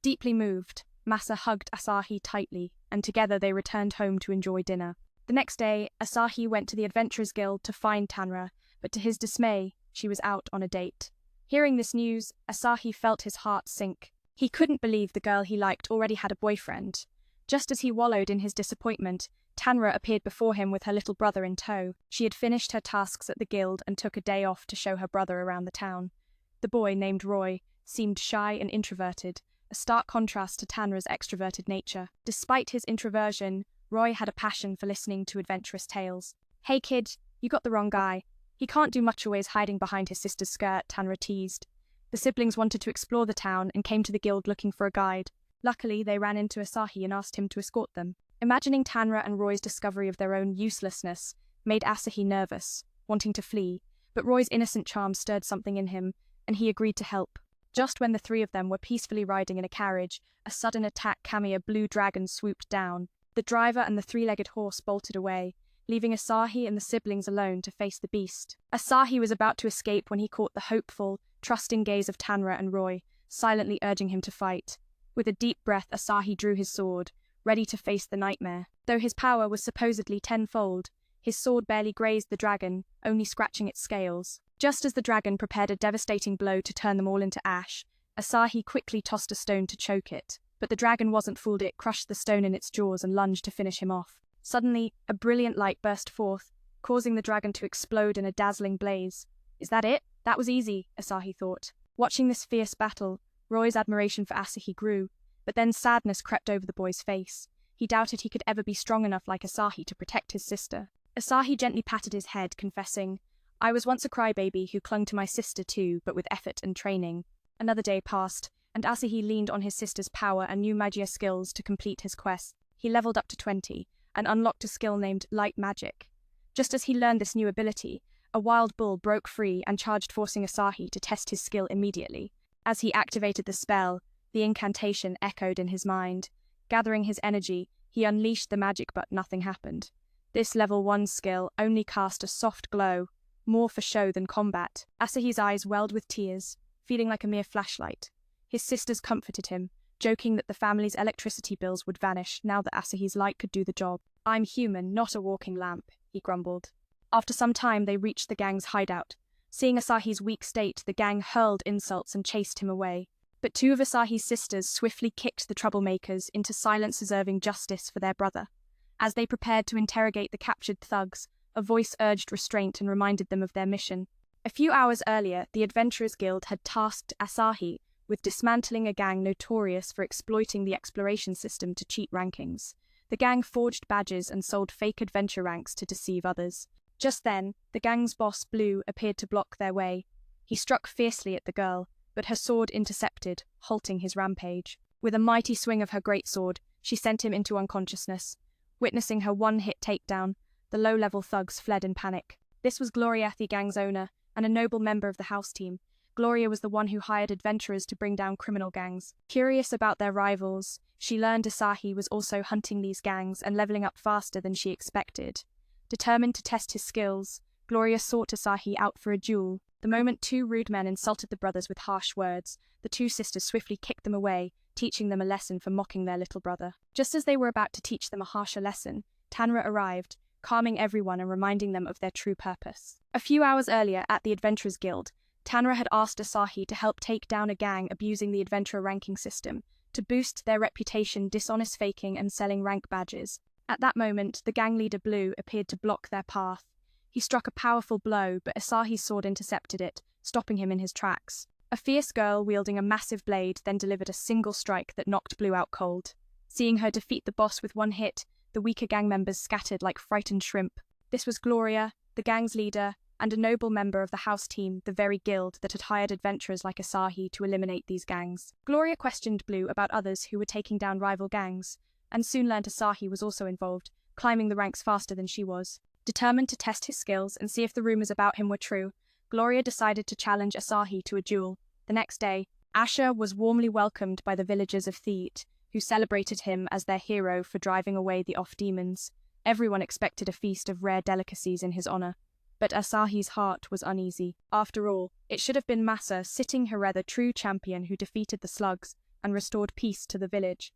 Deeply moved, Masa hugged Asahi tightly, and together they returned home to enjoy dinner. The next day, Asahi went to the Adventurers Guild to find Tanra, but to his dismay, she was out on a date. Hearing this news, Asahi felt his heart sink. He couldn't believe the girl he liked already had a boyfriend. Just as he wallowed in his disappointment, Tanra appeared before him with her little brother in tow. She had finished her tasks at the guild and took a day off to show her brother around the town. The boy, named Roy, seemed shy and introverted, a stark contrast to Tanra's extroverted nature. Despite his introversion, Roy had a passion for listening to adventurous tales. Hey kid, you got the wrong guy. He can't do much always hiding behind his sister's skirt, Tanra teased. The siblings wanted to explore the town and came to the guild looking for a guide. Luckily, they ran into Asahi and asked him to escort them. Imagining Tanra and Roy's discovery of their own uselessness made Asahi nervous, wanting to flee, but Roy's innocent charm stirred something in him, and he agreed to help. Just when the three of them were peacefully riding in a carriage, a sudden attack Kamiya blue dragon swooped down. The driver and the three-legged horse bolted away, leaving Asahi and the siblings alone to face the beast. Asahi was about to escape when he caught the hopeful, trusting gaze of Tanra and Roy, silently urging him to fight. With a deep breath, Asahi drew his sword, ready to face the nightmare. Though his power was supposedly tenfold, his sword barely grazed the dragon, only scratching its scales. Just as the dragon prepared a devastating blow to turn them all into ash, Asahi quickly tossed a stone to choke it. But the dragon wasn't fooled. It crushed the stone in its jaws and lunged to finish him off. Suddenly, a brilliant light burst forth, causing the dragon to explode in a dazzling blaze. Is that it? That was easy, Asahi thought. Watching this fierce battle, Roy's admiration for Asahi grew, but then sadness crept over the boy's face. He doubted he could ever be strong enough like Asahi to protect his sister. Asahi gently patted his head, confessing, I was once a crybaby who clung to my sister too, but with effort and training. Another day passed, and Asahi leaned on his sister's power and new magia skills to complete his quest. He leveled up to 20, and unlocked a skill named Light Magic. Just as he learned this new ability, a wild bull broke free and charged, forcing Asahi to test his skill immediately. As he activated the spell, the incantation echoed in his mind. Gathering his energy, he unleashed the magic, but nothing happened. This level 1 skill only cast a soft glow, more for show than combat. Asahi's eyes welled with tears, feeling like a mere flashlight. His sisters comforted him, joking that the family's electricity bills would vanish now that Asahi's light could do the job. I'm human, not a walking lamp, he grumbled. After some time, they reached the gang's hideout. Seeing Asahi's weak state, the gang hurled insults and chased him away. But two of Asahi's sisters swiftly kicked the troublemakers into silence, deserving justice for their brother. As they prepared to interrogate the captured thugs, a voice urged restraint and reminded them of their mission. A few hours earlier, the Adventurers Guild had tasked Asahi with dismantling a gang notorious for exploiting the exploration system to cheat rankings. The gang forged badges and sold fake adventure ranks to deceive others. Just then, the gang's boss, Blue, appeared to block their way. He struck fiercely at the girl, but her sword intercepted, halting his rampage. With a mighty swing of her greatsword, she sent him into unconsciousness. Witnessing her one-hit takedown, the low-level thugs fled in panic. This was Gloria, the gang's owner, and a noble member of the house team. Gloria was the one who hired adventurers to bring down criminal gangs. Curious about their rivals, she learned Asahi was also hunting these gangs and leveling up faster than she expected. Determined to test his skills, Gloria sought Asahi out for a duel. The moment two rude men insulted the brothers with harsh words, the two sisters swiftly kicked them away, teaching them a lesson for mocking their little brother. Just as they were about to teach them a harsher lesson, Tanra arrived, calming everyone and reminding them of their true purpose. A few hours earlier, at the Adventurers Guild, Tanra had asked Asahi to help take down a gang abusing the adventurer ranking system, to boost their reputation dishonest faking and selling rank badges. At that moment, the gang leader Blue appeared to block their path. He struck a powerful blow, but Asahi's sword intercepted it, stopping him in his tracks. A fierce girl wielding a massive blade then delivered a single strike that knocked Blue out cold. Seeing her defeat the boss with one hit, the weaker gang members scattered like frightened shrimp. This was Gloria, the gang's leader, and a noble member of the house team, the very guild that had hired adventurers like Asahi to eliminate these gangs. Gloria questioned Blue about others who were taking down rival gangs, and soon learned Asahi was also involved, climbing the ranks faster than she was. Determined to test his skills and see if the rumors about him were true, Gloria decided to challenge Asahi to a duel. The next day, Asher was warmly welcomed by the villagers of Theet, who celebrated him as their hero for driving away the off-demons. Everyone expected a feast of rare delicacies in his honor. But Asahi's heart was uneasy. After all, it should have been Masa, Sitting Here, the true champion who defeated the slugs and restored peace to the village.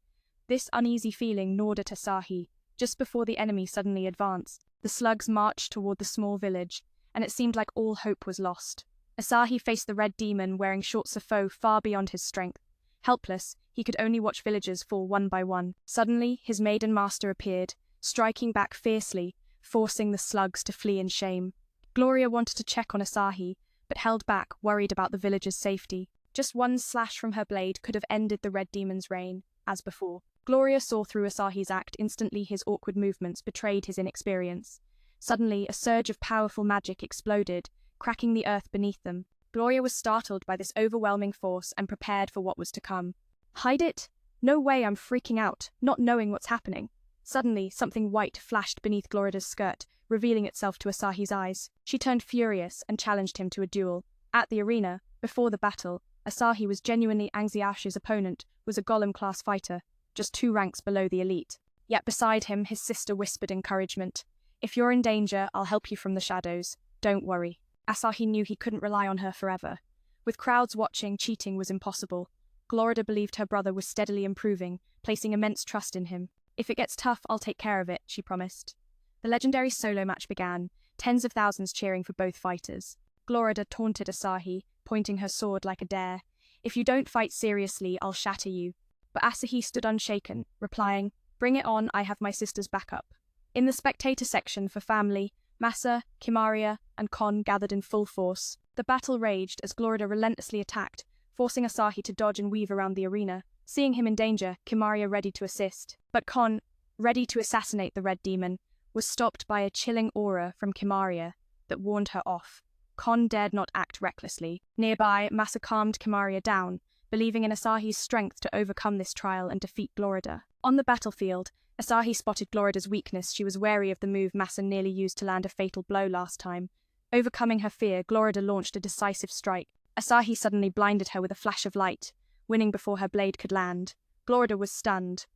This uneasy feeling gnawed at Asahi. Just before the enemy suddenly advanced, the slugs marched toward the small village, and it seemed like all hope was lost. Asahi faced the red demon wearing shorts of foe far beyond his strength. Helpless, he could only watch villagers fall one by one. Suddenly, his maiden master appeared, striking back fiercely, forcing the slugs to flee in shame. Gloria wanted to check on Asahi, but held back, worried about the villagers' safety. Just one slash from her blade could have ended the red demon's reign, as before. Gloria saw through Asahi's act. Instantly his awkward movements betrayed his inexperience. Suddenly, a surge of powerful magic exploded, cracking the earth beneath them. Gloria was startled by this overwhelming force and prepared for what was to come. Hide it? No way, I'm freaking out, not knowing what's happening. Suddenly, something white flashed beneath Gloria's skirt, revealing itself to Asahi's eyes. She turned furious and challenged him to a duel. At the arena, before the battle, Asahi was genuinely Angziashi's opponent, was a golem-class fighter, just 2 ranks below the elite. Yet beside him, his sister whispered encouragement. If you're in danger, I'll help you from the shadows. Don't worry. Asahi knew he couldn't rely on her forever. With crowds watching, cheating was impossible. Glorida believed her brother was steadily improving, placing immense trust in him. If it gets tough, I'll take care of it, she promised. The legendary solo match began, tens of thousands cheering for both fighters. Glorida taunted Asahi, pointing her sword like a dare. If you don't fight seriously, I'll shatter you. But Asahi stood unshaken, replying, Bring it on, I have my sister's backup. In the spectator section for family, Masa, Kimaria, and Kon gathered in full force. The battle raged as Glorida relentlessly attacked, forcing Asahi to dodge and weave around the arena. Seeing him in danger, Kimaria ready to assist. But Kon, ready to assassinate the red demon, was stopped by a chilling aura from Kimaria that warned her off. Kon dared not act recklessly. Nearby, Masa calmed Kimaria down, believing in Asahi's strength to overcome this trial and defeat Glorida. On the battlefield, Asahi spotted Glorida's weakness. She was wary of the move Masa nearly used to land a fatal blow last time. Overcoming her fear, Glorida launched a decisive strike. Asahi suddenly blinded her with a flash of light, winning before her blade could land. Glorida was stunned.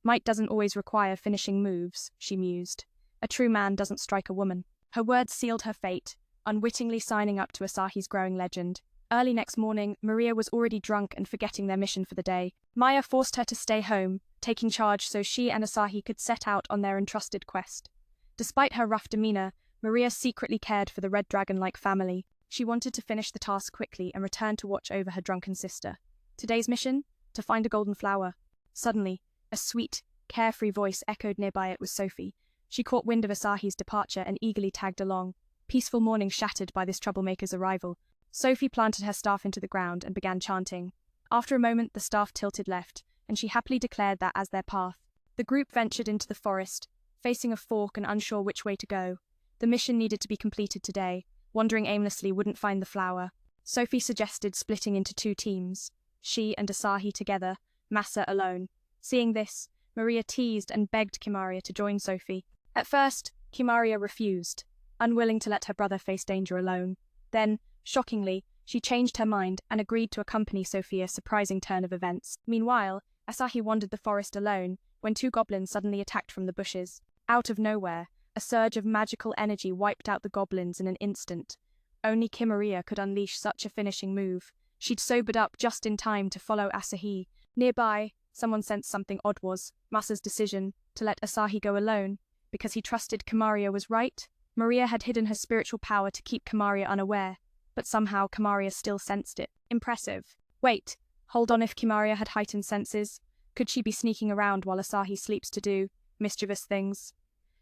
Might doesn't always require finishing moves, she mused. A true man doesn't strike a woman. Her words sealed her fate, unwittingly signing up to Asahi's growing legend. Early next morning, Maria was already drunk and forgetting their mission for the day. Maya forced her to stay home, taking charge so she and Asahi could set out on their entrusted quest. Despite her rough demeanor, Maria secretly cared for the red dragon-like family. She wanted to finish the task quickly and return to watch over her drunken sister. Today's mission? To find a golden flower. Suddenly, a sweet, carefree voice echoed nearby. It was Sophie. She caught wind of Asahi's departure and eagerly tagged along. Peaceful morning shattered by this troublemaker's arrival. Sophie planted her staff into the ground and began chanting. After a moment, the staff tilted left, and she happily declared that as their path. The group ventured into the forest, facing a fork and unsure which way to go. The mission needed to be completed today. Wandering aimlessly wouldn't find the flower. Sophie suggested splitting into 2 teams, she and Asahi together, Masa alone. Seeing this, Maria teased and begged Kimaria to join Sophie. At first, Kimaria refused. unwilling to let her brother face danger alone. Then, shockingly, she changed her mind and agreed to accompany Sophia's surprising turn of events. Meanwhile, Asahi wandered the forest alone when two goblins suddenly attacked from the bushes. Out of nowhere, a surge of magical energy wiped out the goblins in an instant. Only Kimariya could unleash such a finishing move. She'd sobered up just in time to follow Asahi. Nearby, someone sensed something odd was Masa's decision to let Asahi go alone. Because he trusted Kimariya was right, Maria had hidden her spiritual power to keep Kimariya unaware, but somehow Kimariya still sensed it. Impressive. Wait, hold on, if Kimariya had heightened senses, could she be sneaking around while Asahi sleeps to do mischievous things?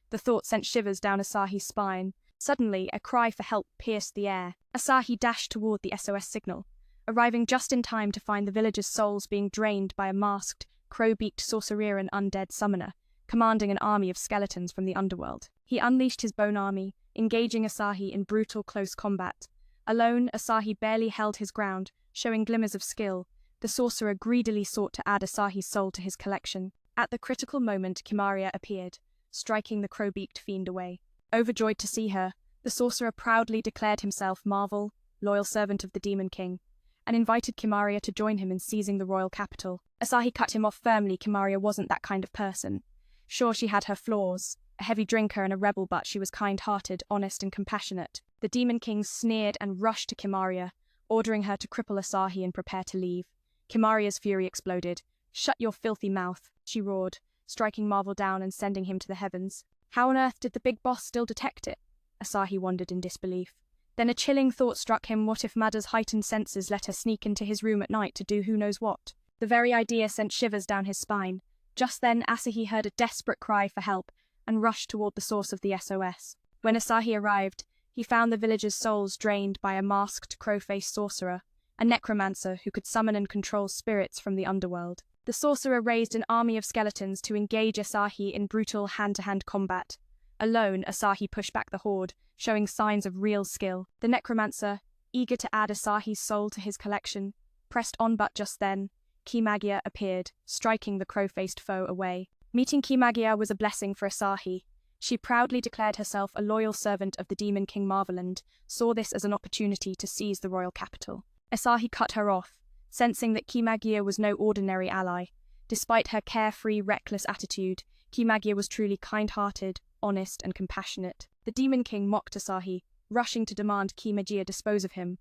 The thought sent shivers down Asahi's spine. Suddenly, a cry for help pierced the air. Asahi dashed toward the SOS signal, arriving just in time to find the villagers' souls being drained by a masked, crow-beaked sorcerer and undead summoner, commanding an army of skeletons from the underworld. He unleashed his bone army, engaging Asahi in brutal close combat. Alone, Asahi barely held his ground, showing glimmers of skill. The sorcerer greedily sought to add Asahi's soul to his collection. At the critical moment, Kimariya appeared, striking the crow-beaked fiend away. Overjoyed to see her, the sorcerer proudly declared himself Marvel, loyal servant of the Demon King, and invited Kimariya to join him in seizing the royal capital. Asahi cut him off firmly. Kimariya wasn't that kind of person. Sure, she had her flaws, a heavy drinker and a rebel, but she was kind-hearted, honest and compassionate. The Demon King sneered and rushed to Kimariya, ordering her to cripple Asahi and prepare to leave. Kimariya's fury exploded. "Shut your filthy mouth," she roared, striking Marvel down and sending him to the heavens. How on earth did the big boss still detect it? Asahi wondered in disbelief. Then a chilling thought struck him. What if Mada's heightened senses let her sneak into his room at night to do who knows what? The very idea sent shivers down his spine. Just then, Asahi heard a desperate cry for help and rushed toward the source of the SOS. When Asahi arrived, he found the villagers' souls drained by a masked, crow-faced sorcerer, a necromancer who could summon and control spirits from the underworld. The sorcerer raised an army of skeletons to engage Asahi in brutal hand-to-hand combat. Alone, Asahi pushed back the horde, showing signs of real skill. The necromancer, eager to add Asahi's soul to his collection, pressed on, but just then, Kimariya appeared, striking the crow-faced foe away. Meeting Kimariya was a blessing for Asahi. She proudly declared herself a loyal servant of the Demon King Marvel and saw this as an opportunity to seize the royal capital. Asahi cut her off, sensing that Kimariya was no ordinary ally. Despite her carefree, reckless attitude, Kimariya was truly kind-hearted, honest, and compassionate. The Demon King mocked Asahi, rushing to demand Kimariya dispose of him.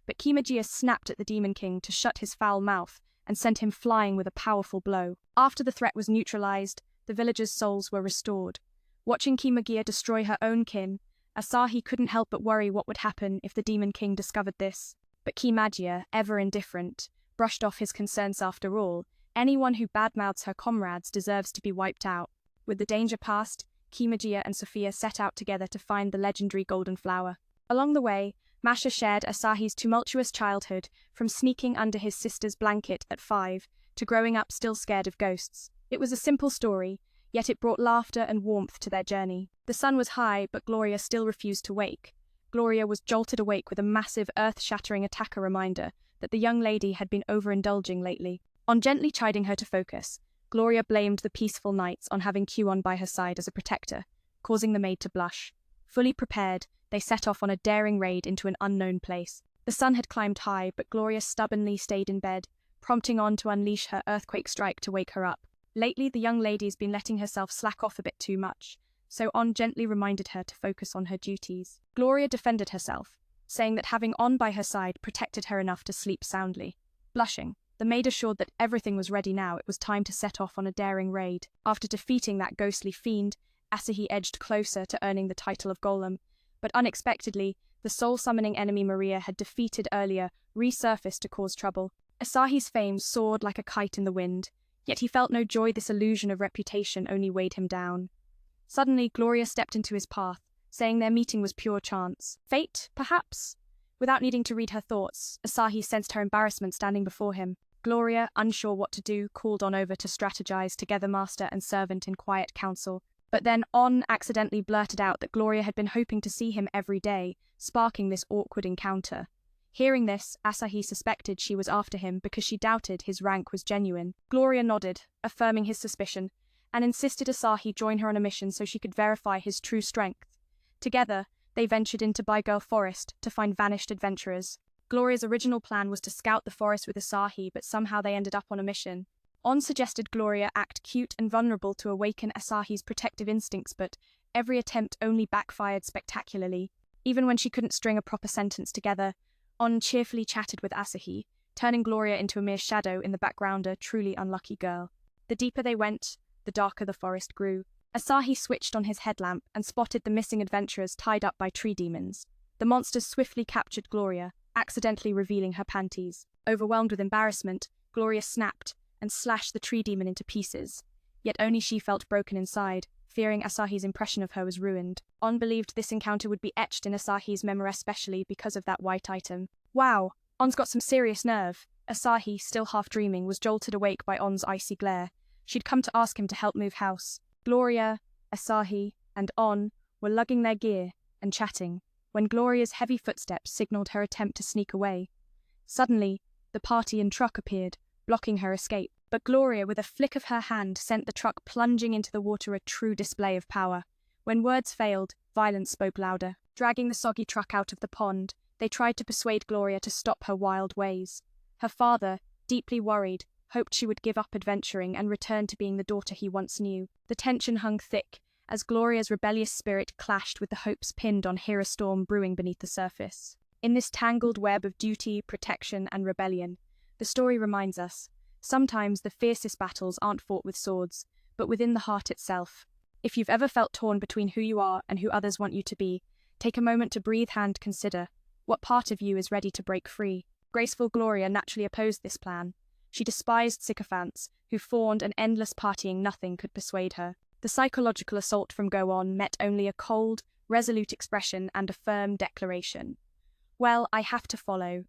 But Kimariya snapped at the Demon King to shut his foul mouth and sent him flying with a powerful blow. After the threat was neutralized, the villagers' souls were restored. Watching Kimariya destroy her own kin, Asahi couldn't help but worry what would happen if the Demon King discovered this. But Kimariya, ever indifferent, brushed off his concerns. After all, anyone who badmouths her comrades deserves to be wiped out. With the danger past, Kimariya and Sophia set out together to find the legendary golden flower. Along the way, Masha shared Asahi's tumultuous childhood, from sneaking under his sister's blanket at 5 to growing up still scared of ghosts. It was a simple story, yet it brought laughter and warmth to their journey. The sun was high, but Gloria still refused to wake. Gloria was jolted awake with a massive, earth-shattering attacker reminder that the young lady had been overindulging lately. On gently chiding her to focus, Gloria blamed the peaceful nights on having Q-on by her side as a protector, causing the maid to blush. Fully prepared, they set off on a daring raid into an unknown place. The sun had climbed high, but Gloria stubbornly stayed in bed, prompting On to unleash her earthquake strike to wake her up. Lately, the young lady's been letting herself slack off a bit too much, so On gently reminded her to focus on her duties. Gloria defended herself, saying that having On by her side protected her enough to sleep soundly. Blushing, the maid assured that everything was ready now. It was time to set off on a daring raid. After defeating that ghostly fiend, Asahi edged closer to earning the title of Golem, but unexpectedly, the soul-summoning enemy Maria had defeated earlier resurfaced to cause trouble. Asahi's fame soared like a kite in the wind, yet he felt no joy. This illusion of reputation only weighed him down. Suddenly, Gloria stepped into his path, saying their meeting was pure chance. Fate, perhaps? Without needing to read her thoughts, Asahi sensed her embarrassment standing before him. Gloria, unsure what to do, called On over to strategize together, master and servant in quiet council. But then On accidentally blurted out that Gloria had been hoping to see him every day, sparking this awkward encounter. Hearing this, Asahi suspected she was after him because she doubted his rank was genuine. Gloria nodded, affirming his suspicion, and insisted Asahi join her on a mission so she could verify his true strength. Together, They ventured into Bygirl Forest to find vanished adventurers. Gloria's original plan was to scout the forest with Asahi, but somehow they ended up on a mission. On suggested Gloria act cute and vulnerable to awaken Asahi's protective instincts, but every attempt only backfired spectacularly. Even when she couldn't string a proper sentence together, On cheerfully chatted with Asahi, turning Gloria into a mere shadow in the background, a truly unlucky girl. The deeper they went, the darker the forest grew. Asahi switched on his headlamp and spotted the missing adventurers tied up by tree demons. The monsters swiftly captured Gloria, accidentally revealing her panties. Overwhelmed with embarrassment, Gloria snapped and slashed the tree demon into pieces. Yet only she felt broken inside, fearing Asahi's impression of her was ruined. On believed this encounter would be etched in Asahi's memory, especially because of that white item. Wow, On's got some serious nerve. Asahi, still half dreaming, was jolted awake by On's icy glare. She'd come to ask him to help move house. Gloria, Asahi, and On were lugging their gear and chatting, when Gloria's heavy footsteps signaled her attempt to sneak away. Suddenly, the party and truck appeared, blocking her escape. But Gloria, with a flick of her hand, sent the truck plunging into the water, a true display of power. When words failed, violence spoke louder. Dragging the soggy truck out of the pond, they tried to persuade Gloria to stop her wild ways. Her father, deeply worried, hoped she would give up adventuring and return to being the daughter he once knew. The tension hung thick as Gloria's rebellious spirit clashed with the hopes pinned on here, a storm brewing beneath the surface. In this tangled web of duty, protection, and rebellion, the story reminds us, sometimes the fiercest battles aren't fought with swords, but within the heart itself. If you've ever felt torn between who you are and who others want you to be, take a moment to breathe and consider, what part of you is ready to break free? Graceful Gloria naturally opposed this plan. She despised sycophants, who fawned, and endless partying nothing could persuade her. The psychological assault from Go On met only a cold, resolute expression and a firm declaration. Well, I have to follow.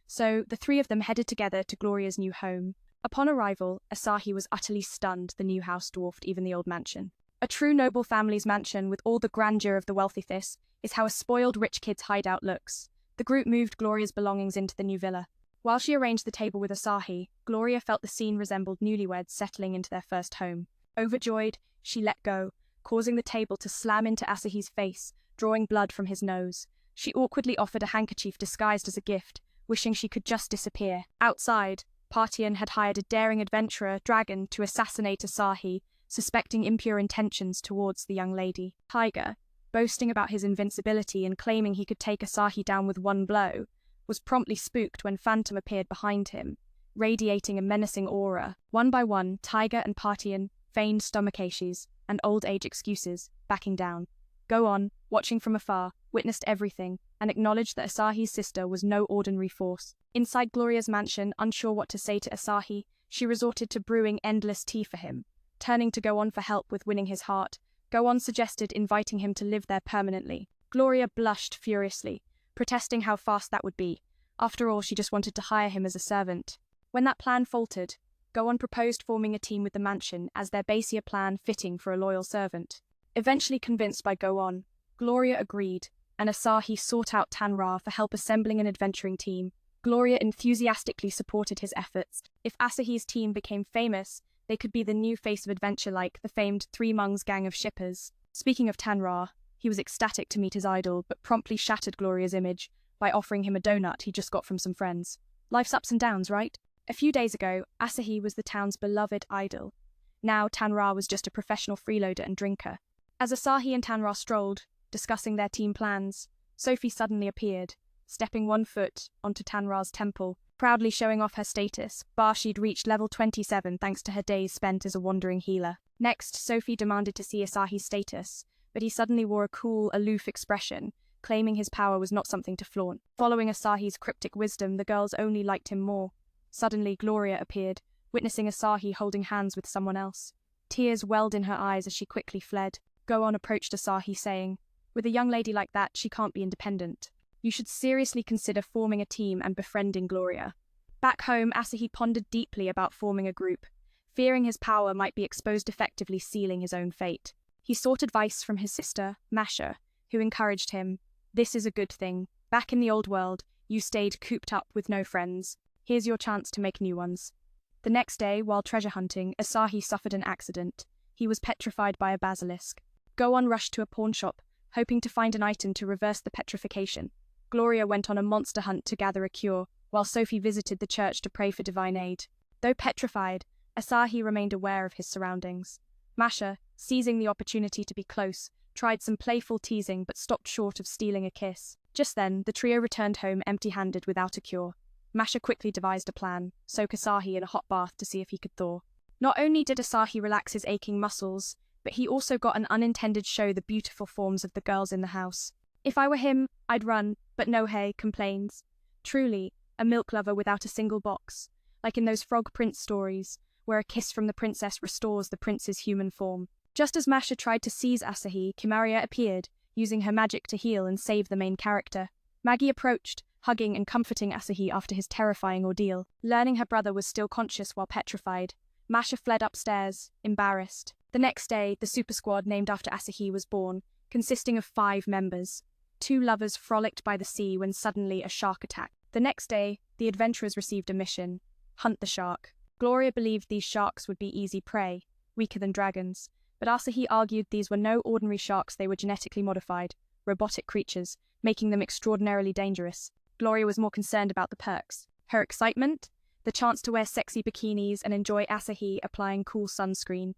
So the three of them headed together to Gloria's new home. Upon arrival, Asahi was utterly stunned. The new house dwarfed even the old mansion. A true noble family's mansion with all the grandeur of the wealthy. This is how a spoiled rich kid's hideout looks. The group moved Gloria's belongings into the new villa. While she arranged the table with Asahi, Gloria felt the scene resembled newlyweds settling into their first home. Overjoyed, she let go, causing the table to slam into Asahi's face, drawing blood from his nose. She awkwardly offered a handkerchief disguised as a gift, wishing she could just disappear. Outside, Partian had hired a daring adventurer, Dragon, to assassinate Asahi, suspecting impure intentions towards the young lady. Tiger, boasting about his invincibility and claiming he could take Asahi down with one blow, was promptly spooked when Phantom appeared behind him, radiating a menacing aura. One by one, Tiger and Partian feigned stomach aches and old age excuses, backing down. Go On, watching from afar, witnessed everything and acknowledged that Asahi's sister was no ordinary force. Inside Gloria's mansion, unsure what to say to Asahi, she resorted to brewing endless tea for him. Turning to Go On for help with winning his heart, Go On suggested inviting him to live there permanently. Gloria blushed furiously, protesting how fast that would be. After all, she just wanted to hire him as a servant. When that plan faltered, Go On proposed forming a team with the mansion as their basier plan, fitting for a loyal servant. Eventually convinced by Go On, Gloria agreed, and Asahi sought out Tanra for help assembling an adventuring team. Gloria enthusiastically supported his efforts. If Asahi's team became famous, they could be the new face of adventure, like the famed Three Mungs gang of shippers. Speaking of Tanra, he was ecstatic to meet his idol, but promptly shattered Gloria's image by offering him a donut he just got from some friends. Life's ups and downs, right? A few days ago, Asahi was the town's beloved idol. Now Tanra was just a professional freeloader and drinker. As Asahi and Tanra strolled, discussing their team plans, Sophie suddenly appeared, stepping one foot onto Tanra's temple, proudly showing off her status, bar she'd reached level 27 thanks to her days spent as a wandering healer. Next, Sophie demanded to see Asahi's status, but he suddenly wore a cool, aloof expression, claiming his power was not something to flaunt. Following Asahi's cryptic wisdom, the girls only liked him more. Suddenly, Gloria appeared, witnessing Asahi holding hands with someone else. Tears welled in her eyes as she quickly fled. Go On approached Asahi, saying, "With a young lady like that, she can't be independent. You should seriously consider forming a team and befriending Gloria." Back home, Asahi pondered deeply about forming a group, fearing his power might be exposed, effectively sealing his own fate. He sought advice from his sister, Masha, who encouraged him. "This is a good thing. Back in the old world, you stayed cooped up with no friends. Here's your chance to make new ones." The next day, while treasure hunting, Asahi suffered an accident. He was petrified by a basilisk. Go On rushed to a pawn shop, hoping to find an item to reverse the petrification. Gloria went on a monster hunt to gather a cure, while Sophie visited the church to pray for divine aid. Though petrified, Asahi remained aware of his surroundings. Masha, seizing the opportunity to be close, tried some playful teasing but stopped short of stealing a kiss. Just then, the trio returned home empty-handed without a cure. Masha quickly devised a plan: soak Asahi in a hot bath to see if he could thaw. Not only did Asahi relax his aching muscles, but he also got an unintended show the beautiful forms of the girls in the house. If I were him, I'd run, but no hey, complains. Truly, a milk lover without a single box, like in those Frog Prince stories, where a kiss from the princess restores the prince's human form. Just as Masha tried to seize Asahi, Kimaria appeared, using her magic to heal and save the main character. Maggie approached, hugging and comforting Asahi after his terrifying ordeal. Learning her brother was still conscious while petrified, Masha fled upstairs, embarrassed. The next day, the super squad named after Asahi was born, consisting of 5 members. 2 lovers frolicked by the sea when suddenly a shark attacked. The next day, the adventurers received a mission: hunt the shark. Gloria believed these sharks would be easy prey, weaker than dragons, but Asahi argued these were no ordinary sharks. They were genetically modified, robotic creatures, making them extraordinarily dangerous. Gloria was more concerned about the perks. Her excitement? The chance to wear sexy bikinis and enjoy Asahi applying cool sunscreen.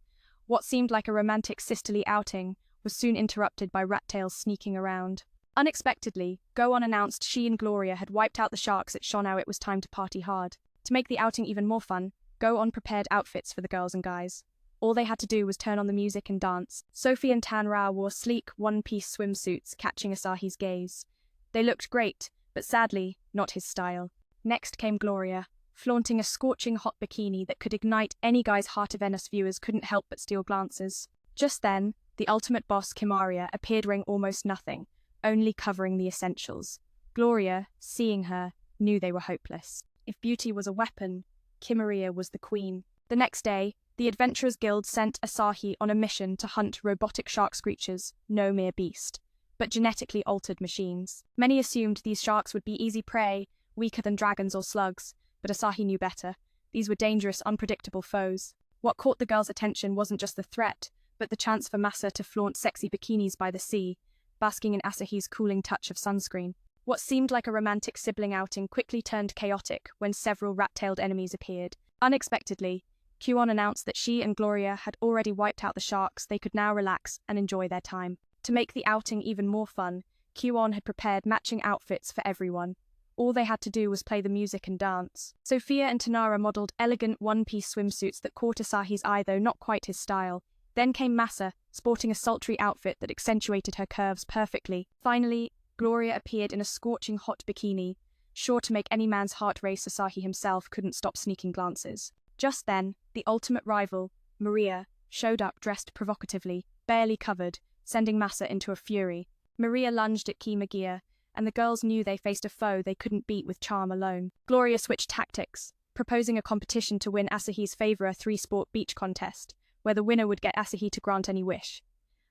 What seemed like a romantic sisterly outing was soon interrupted by rat tails sneaking around. Unexpectedly, Go-On announced she and Gloria had wiped out the sharks at Shonao. It was time to party hard. To make the outing even more fun, Go-On prepared outfits for the girls and guys. All they had to do was turn on the music and dance. Sophie and Tanrao wore sleek, one-piece swimsuits, catching Asahi's gaze. They looked great, but sadly, not his style. Next came Gloria, flaunting a scorching hot bikini that could ignite any guy's heart. Of Venice viewers couldn't help but steal glances. Just then, the ultimate boss, Kimaria, appeared wearing almost nothing, only covering the essentials. Gloria, seeing her, knew they were hopeless. If beauty was a weapon, Kimaria was the queen. The next day, the Adventurers Guild sent Asahi on a mission to hunt robotic shark creatures, no mere beast, but genetically altered machines. Many assumed these sharks would be easy prey, weaker than dragons or slugs, but Asahi knew better. These were dangerous, unpredictable foes. What caught the girls' attention wasn't just the threat, but the chance for Masa to flaunt sexy bikinis by the sea, basking in Asahi's cooling touch of sunscreen. What seemed like a romantic sibling outing quickly turned chaotic when several rat-tailed enemies appeared. Unexpectedly, Kuon announced that she and Gloria had already wiped out the sharks. They could now relax and enjoy their time. To make the outing even more fun, Kuon had prepared matching outfits for everyone. All they had to do was play the music and dance. Sophia and Tanara modeled elegant one-piece swimsuits that caught Asahi's eye, though not quite his style. Then came Masa, sporting a sultry outfit that accentuated her curves perfectly. Finally, Gloria appeared in a scorching hot bikini, sure to make any man's heart race. Asahi himself couldn't stop sneaking glances. Just then, the ultimate rival, Maria, showed up dressed provocatively, barely covered, sending Masa into a fury. Maria lunged at Kimagia, and the girls knew they faced a foe they couldn't beat with charm alone. Gloria switched tactics, proposing a competition to win Asahi's favor, a 3-sport beach contest, where the winner would get Asahi to grant any wish.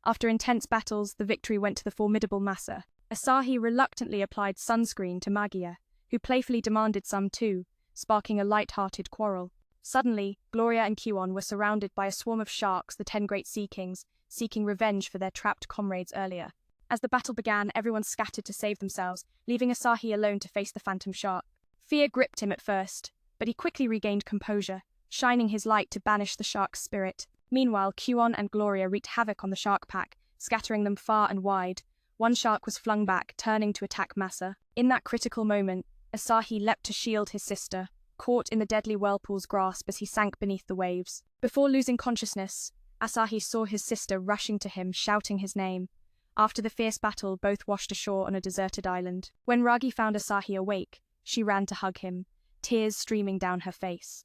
After intense battles, the victory went to the formidable Masa. Asahi reluctantly applied sunscreen to Magia, who playfully demanded some too, sparking a light-hearted quarrel. Suddenly, Gloria and Kuon were surrounded by a swarm of sharks, the 10 great sea kings, seeking revenge for their trapped comrades earlier. As the battle began, everyone scattered to save themselves, leaving Asahi alone to face the phantom shark. Fear gripped him at first, but he quickly regained composure, shining his light to banish the shark's spirit. Meanwhile, Kuon and Gloria wreaked havoc on the shark pack, scattering them far and wide. One shark was flung back, turning to attack Masa. In that critical moment, Asahi leapt to shield his sister, caught in the deadly whirlpool's grasp as he sank beneath the waves. Before losing consciousness, Asahi saw his sister rushing to him, shouting his name. After the fierce battle, both washed ashore on a deserted island. When Ragi found Asahi awake, she ran to hug him, tears streaming down her face.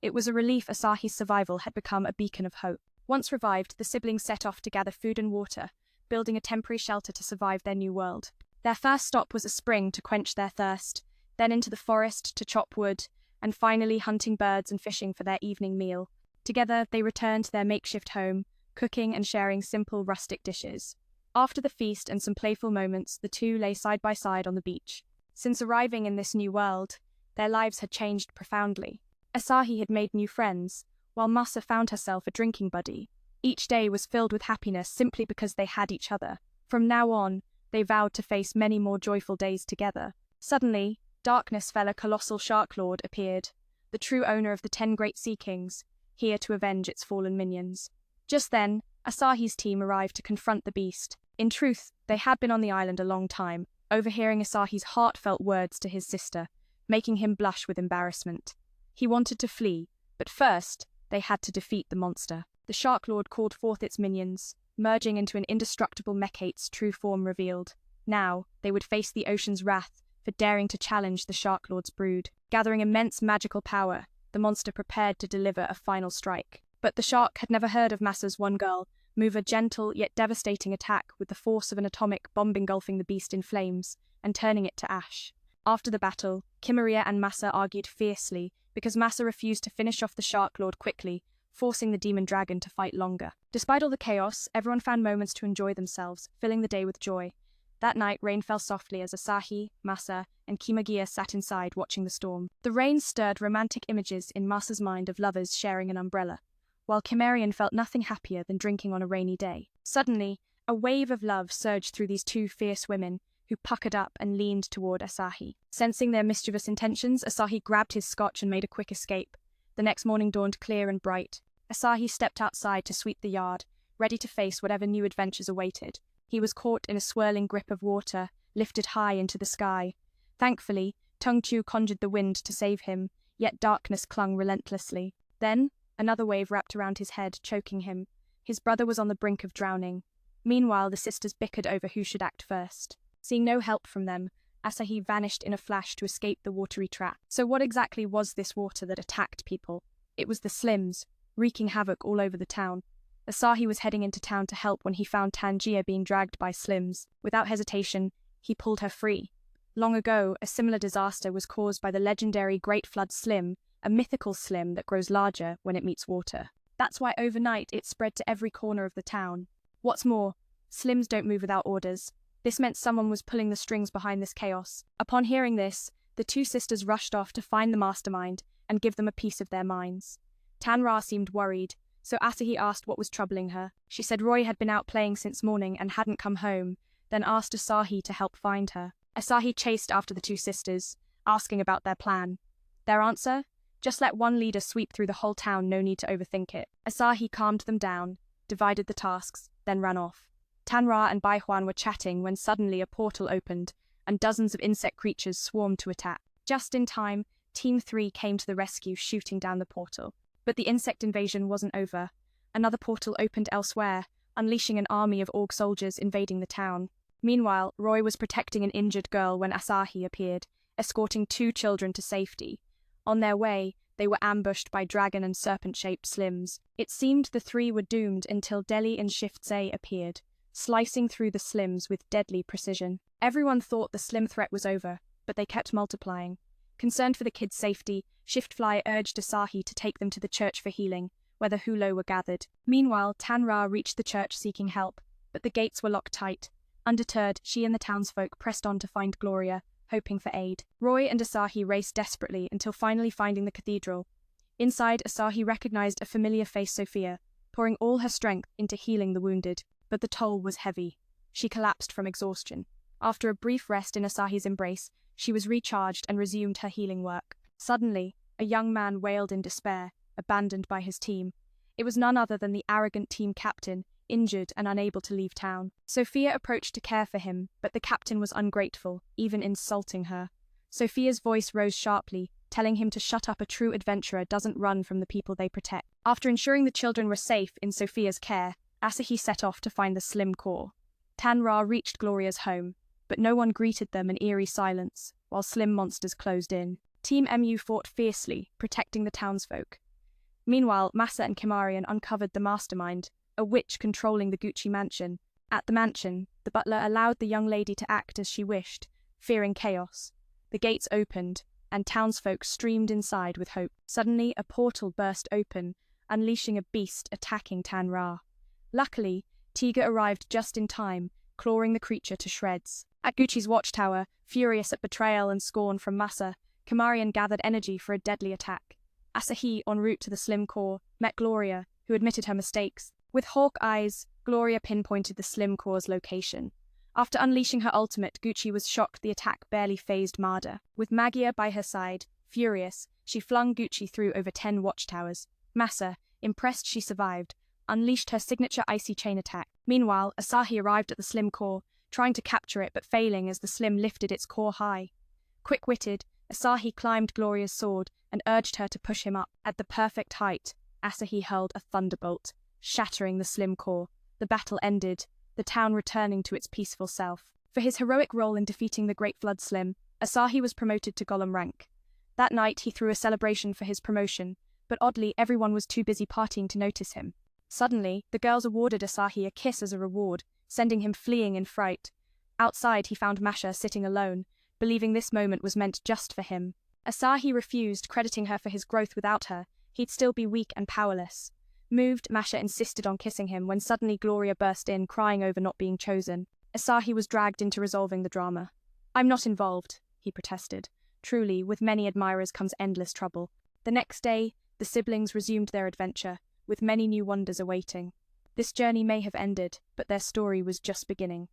It was a relief. Asahi's survival had become a beacon of hope. Once revived, the siblings set off to gather food and water, building a temporary shelter to survive their new world. Their first stop was a spring to quench their thirst, then into the forest to chop wood, and finally hunting birds and fishing for their evening meal. Together, they returned to their makeshift home, cooking and sharing simple rustic dishes. After the feast and some playful moments, the two lay side by side on the beach. Since arriving in this new world, their lives had changed profoundly. Asahi had made new friends, while Masa found herself a drinking buddy. Each day was filled with happiness simply because they had each other. From now on, they vowed to face many more joyful days together. Suddenly, darkness fell. A colossal shark lord appeared, the true owner of the 10 great sea kings, here to avenge its fallen minions. Just then, Asahi's team arrived to confront the beast. In truth, they had been on the island a long time, overhearing Asahi's heartfelt words to his sister, making him blush with embarrassment. He wanted to flee, but first, they had to defeat the monster. The Shark Lord called forth its minions, merging into an indestructible mechate's true form revealed. Now, they would face the ocean's wrath for daring to challenge the Shark Lord's brood. Gathering immense magical power, the monster prepared to deliver a final strike. But the shark had never heard of Masa's one girl move a gentle yet devastating attack with the force of an atomic bomb, engulfing the beast in flames and turning it to ash. After the battle, Kimmeria and Masa argued fiercely because Masa refused to finish off the Shark Lord quickly, forcing the demon dragon to fight longer. Despite all the chaos, everyone found moments to enjoy themselves, filling the day with joy. That night, rain fell softly as Asahi, Masa, and Kimagia sat inside watching the storm. The rain stirred romantic images in Masa's mind of lovers sharing an umbrella, while Kimmerian felt nothing happier than drinking on a rainy day. Suddenly, a wave of love surged through these two fierce women, who puckered up and leaned toward Asahi. Sensing their mischievous intentions, Asahi grabbed his scotch and made a quick escape. The next morning dawned clear and bright. Asahi stepped outside to sweep the yard, ready to face whatever new adventures awaited. He was caught in a swirling grip of water, lifted high into the sky. Thankfully, Tungchu conjured the wind to save him, yet darkness clung relentlessly. Then, another wave wrapped around his head, choking him. His brother was on the brink of drowning. Meanwhile, the sisters bickered over who should act first. Seeing no help from them, Asahi vanished in a flash to escape the watery trap. So what exactly was this water that attacked people? It was the Slims, wreaking havoc all over the town. Asahi was heading into town to help when he found Tangier being dragged by Slims. Without hesitation, he pulled her free. Long ago, a similar disaster was caused by the legendary Great Flood Slim, a mythical slim that grows larger when it meets water. That's why overnight it spread to every corner of the town. What's more, Slims don't move without orders. This meant someone was pulling the strings behind this chaos. Upon hearing this, the two sisters rushed off to find the mastermind and give them a piece of their minds. Tanra seemed worried, so Asahi asked what was troubling her. She said Roy had been out playing since morning and hadn't come home, then asked Asahi to help find her. Asahi chased after the two sisters, asking about their plan. Their answer? Just let one leader sweep through the whole town, no need to overthink it. Asahi calmed them down, divided the tasks, then ran off. Tanra and Baihuan were chatting when suddenly a portal opened, and dozens of insect creatures swarmed to attack. Just in time, Team 3 came to the rescue, shooting down the portal. But the insect invasion wasn't over. Another portal opened elsewhere, unleashing an army of orc soldiers invading the town. Meanwhile, Roy was protecting an injured girl when Asahi appeared, escorting 2 children to safety. On their way, they were ambushed by dragon and serpent-shaped Slims. It seemed the 3 were doomed until Deli and Shift-Zay appeared, slicing through the Slims with deadly precision. Everyone thought the Slim threat was over, but they kept multiplying. Concerned for the kids' safety, Shiftfly urged Asahi to take them to the church for healing, where the Hulo were gathered. Meanwhile, Tanra reached the church seeking help, but the gates were locked tight. Undeterred, she and the townsfolk pressed on to find Gloria, hoping for aid. Roy and Asahi raced desperately until finally finding the cathedral. Inside, Asahi recognized a familiar face, Sophia, pouring all her strength into healing the wounded. But the toll was heavy. She collapsed from exhaustion. After a brief rest in Asahi's embrace, she was recharged and resumed her healing work. Suddenly, a young man wailed in despair, abandoned by his team. It was none other than the arrogant team captain, injured and unable to leave town. Sophia approached to care for him, but the captain was ungrateful, even insulting her. Sophia's voice rose sharply, telling him to shut up. A true adventurer doesn't run from the people they protect. After ensuring the children were safe in Sophia's care, Asahi set off to find the Slim core. Tanra reached Gloria's home, but no one greeted them in eerie silence, while Slim monsters closed in. Team MU fought fiercely, protecting the townsfolk. Meanwhile, Masa and Kimarian uncovered the mastermind, a witch controlling the Gucci mansion. At the mansion, the butler allowed the young lady to act as she wished, fearing chaos. The gates opened, and townsfolk streamed inside with hope. Suddenly, a portal burst open, unleashing a beast attacking Tanra. Luckily, Tiga arrived just in time, clawing the creature to shreds. At Gucci's watchtower, furious at betrayal and scorn from Masa, Kimarian gathered energy for a deadly attack. Asahi, en route to the Slim core, met Gloria, who admitted her mistakes. With hawk eyes, Gloria pinpointed the Slim Core's location. After unleashing her ultimate, Gucci was shocked the attack barely fazed Mada. With Magia by her side, furious, she flung Gucci through over 10 watchtowers. Masa, impressed she survived, unleashed her signature icy chain attack. Meanwhile, Asahi arrived at the Slim Core, trying to capture it but failing as the Slim lifted its core high. Quick-witted, Asahi climbed Gloria's sword and urged her to push him up. At the perfect height, Asahi hurled a thunderbolt, shattering the Slim Core. The battle ended, the town returning to its peaceful self. For his heroic role in defeating the Great Flood Slim, Asahi was promoted to Golem rank. That night he threw a celebration for his promotion, but oddly everyone was too busy partying to notice him. Suddenly, the girls awarded Asahi a kiss as a reward, sending him fleeing in fright. Outside he found Masha sitting alone, believing this moment was meant just for him. Asahi refused, crediting her for his growth. Without her, he'd still be weak and powerless. Moved, Masha insisted on kissing him when suddenly Gloria burst in, crying over not being chosen. Asahi was dragged into resolving the drama. "I'm not involved," he protested. Truly, with many admirers comes endless trouble. The next day, the siblings resumed their adventure, with many new wonders awaiting. This journey may have ended, but their story was just beginning.